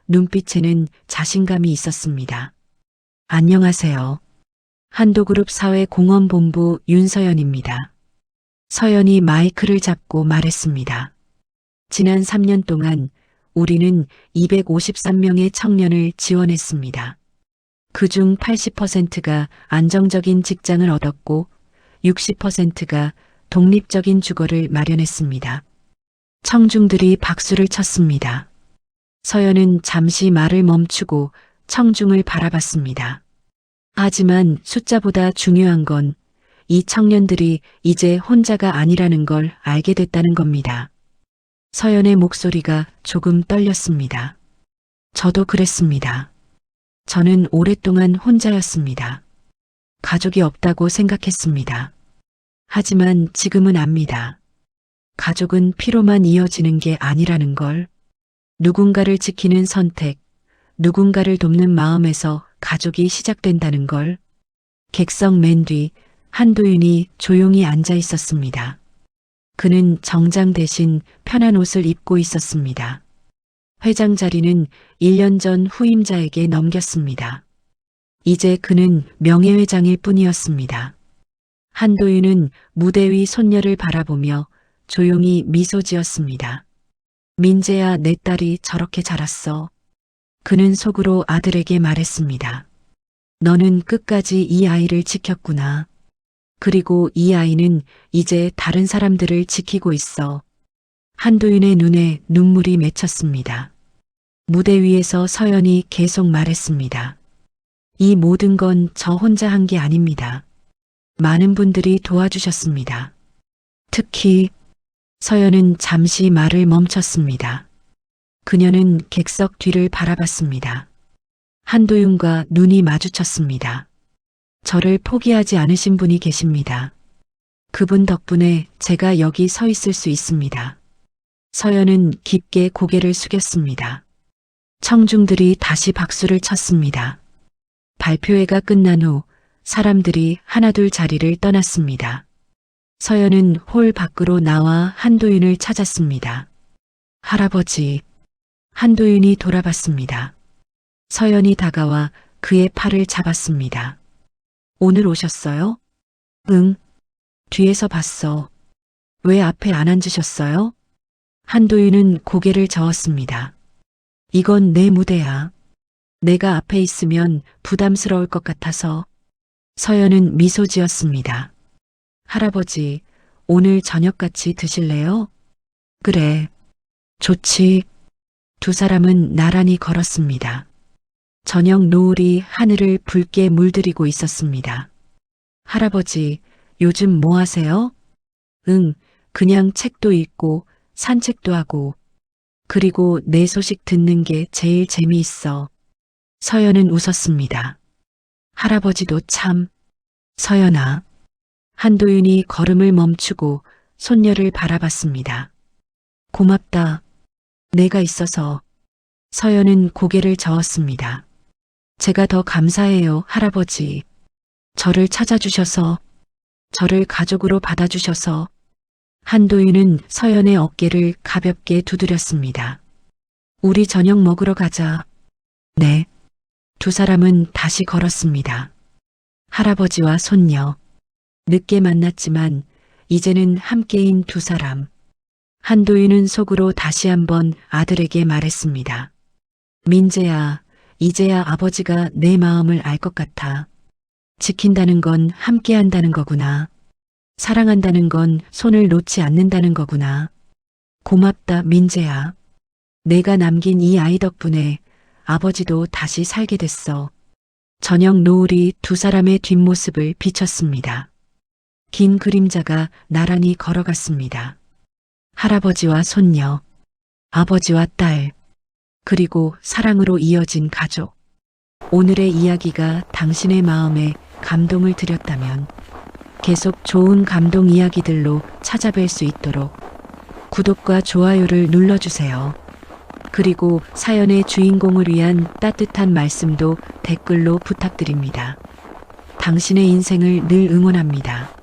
눈빛에는 자신감이 있었습니다. 안녕하세요. 한도그룹 사회공헌본부 윤서연입니다. 서연이 마이크를 잡고 말했습니다. 지난 3년 동안 우리는 253명의 청년을 지원했습니다. 그중 80%가 안정적인 직장을 얻었고 60%가 독립적인 주거를 마련했습니다. 청중들이 박수를 쳤습니다. 서연은 잠시 말을 멈추고 청중을 바라봤습니다. 하지만 숫자보다 중요한 건 이 청년들이 이제 혼자가 아니라는 걸 알게 됐다는 겁니다. 서연의 목소리가 조금 떨렸습니다. 저도 그랬습니다. 저는 오랫동안 혼자였습니다. 가족이 없다고 생각했습니다. 하지만 지금은 압니다. 가족은 피로만 이어지는 게 아니라는 걸. 누군가를 지키는 선택, 누군가를 돕는 마음에서 가족이 시작된다는 걸. 객석 맨 뒤 한도윤이 조용히 앉아 있었습니다. 그는 정장 대신 편한 옷을 입고 있었습니다. 회장 자리는 1년 전 후임자에게 넘겼습니다. 이제 그는 명예회장일 뿐이었습니다. 한도윤은 무대 위 손녀를 바라보며 조용히 미소 지었습니다. 민재야, 내 딸이 저렇게 자랐어. 그는 속으로 아들에게 말했습니다. 너는 끝까지 이 아이를 지켰구나. 그리고 이 아이는 이제 다른 사람들을 지키고 있어. 한도윤의 눈에 눈물이 맺혔습니다. 무대 위에서 서연이 계속 말했습니다. 이 모든 건 저 혼자 한 게 아닙니다. 많은 분들이 도와주셨습니다. 특히 서연은 잠시 말을 멈췄습니다. 그녀는 객석 뒤를 바라봤습니다. 한도윤과 눈이 마주쳤습니다. 저를 포기하지 않으신 분이 계십니다. 그분 덕분에 제가 여기 서 있을 수 있습니다. 서연은 깊게 고개를 숙였습니다. 청중들이 다시 박수를 쳤습니다. 발표회가 끝난 후 사람들이 하나둘 자리를 떠났습니다. 서연은 홀 밖으로 나와 한도윤을 찾았습니다. 할아버지. 한도윤이 돌아봤습니다. 서연이 다가와 그의 팔을 잡았습니다. 오늘 오셨어요? 응. 뒤에서 봤어. 왜 앞에 안 앉으셨어요? 한도윤은 고개를 저었습니다. 이건 내 무대야. 내가 앞에 있으면 부담스러울 것 같아서. 서연은 미소 지었습니다. 할아버지, 오늘 저녁 같이 드실래요? 그래. 좋지. 두 사람은 나란히 걸었습니다. 저녁 노을이 하늘을 붉게 물들이고 있었습니다. 할아버지, 요즘 뭐 하세요? 응, 그냥 책도 읽고 산책도 하고 그리고 내 소식 듣는 게 제일 재미있어. 서연은 웃었습니다. 할아버지도 참. 서연아. 한도윤이 걸음을 멈추고 손녀를 바라봤습니다. 고맙다. 내가 있어서. 서연은 고개를 저었습니다. 제가 더 감사해요, 할아버지. 저를 찾아주셔서, 저를 가족으로 받아주셔서. 한도윤은 서연의 어깨를 가볍게 두드렸습니다. 우리 저녁 먹으러 가자. 네. 두 사람은 다시 걸었습니다. 할아버지와 손녀. 늦게 만났지만 이제는 함께인 두 사람. 한도윤은 속으로 다시 한번 아들에게 말했습니다. 민재야, 이제야 아버지가 내 마음을 알 것 같아. 지킨다는 건 함께한다는 거구나. 사랑한다는 건 손을 놓지 않는다는 거구나. 고맙다, 민재야. 내가 남긴 이 아이 덕분에 아버지도 다시 살게 됐어. 저녁 노을이 두 사람의 뒷모습을 비췄습니다. 긴 그림자가 나란히 걸어갔습니다. 할아버지와 손녀, 아버지와 딸, 그리고 사랑으로 이어진 가족. 오늘의 이야기가 당신의 마음에 감동을 드렸다면 계속 좋은 감동 이야기들로 찾아뵐 수 있도록 구독과 좋아요를 눌러주세요. 그리고 사연의 주인공을 위한 따뜻한 말씀도 댓글로 부탁드립니다. 당신의 인생을 늘 응원합니다.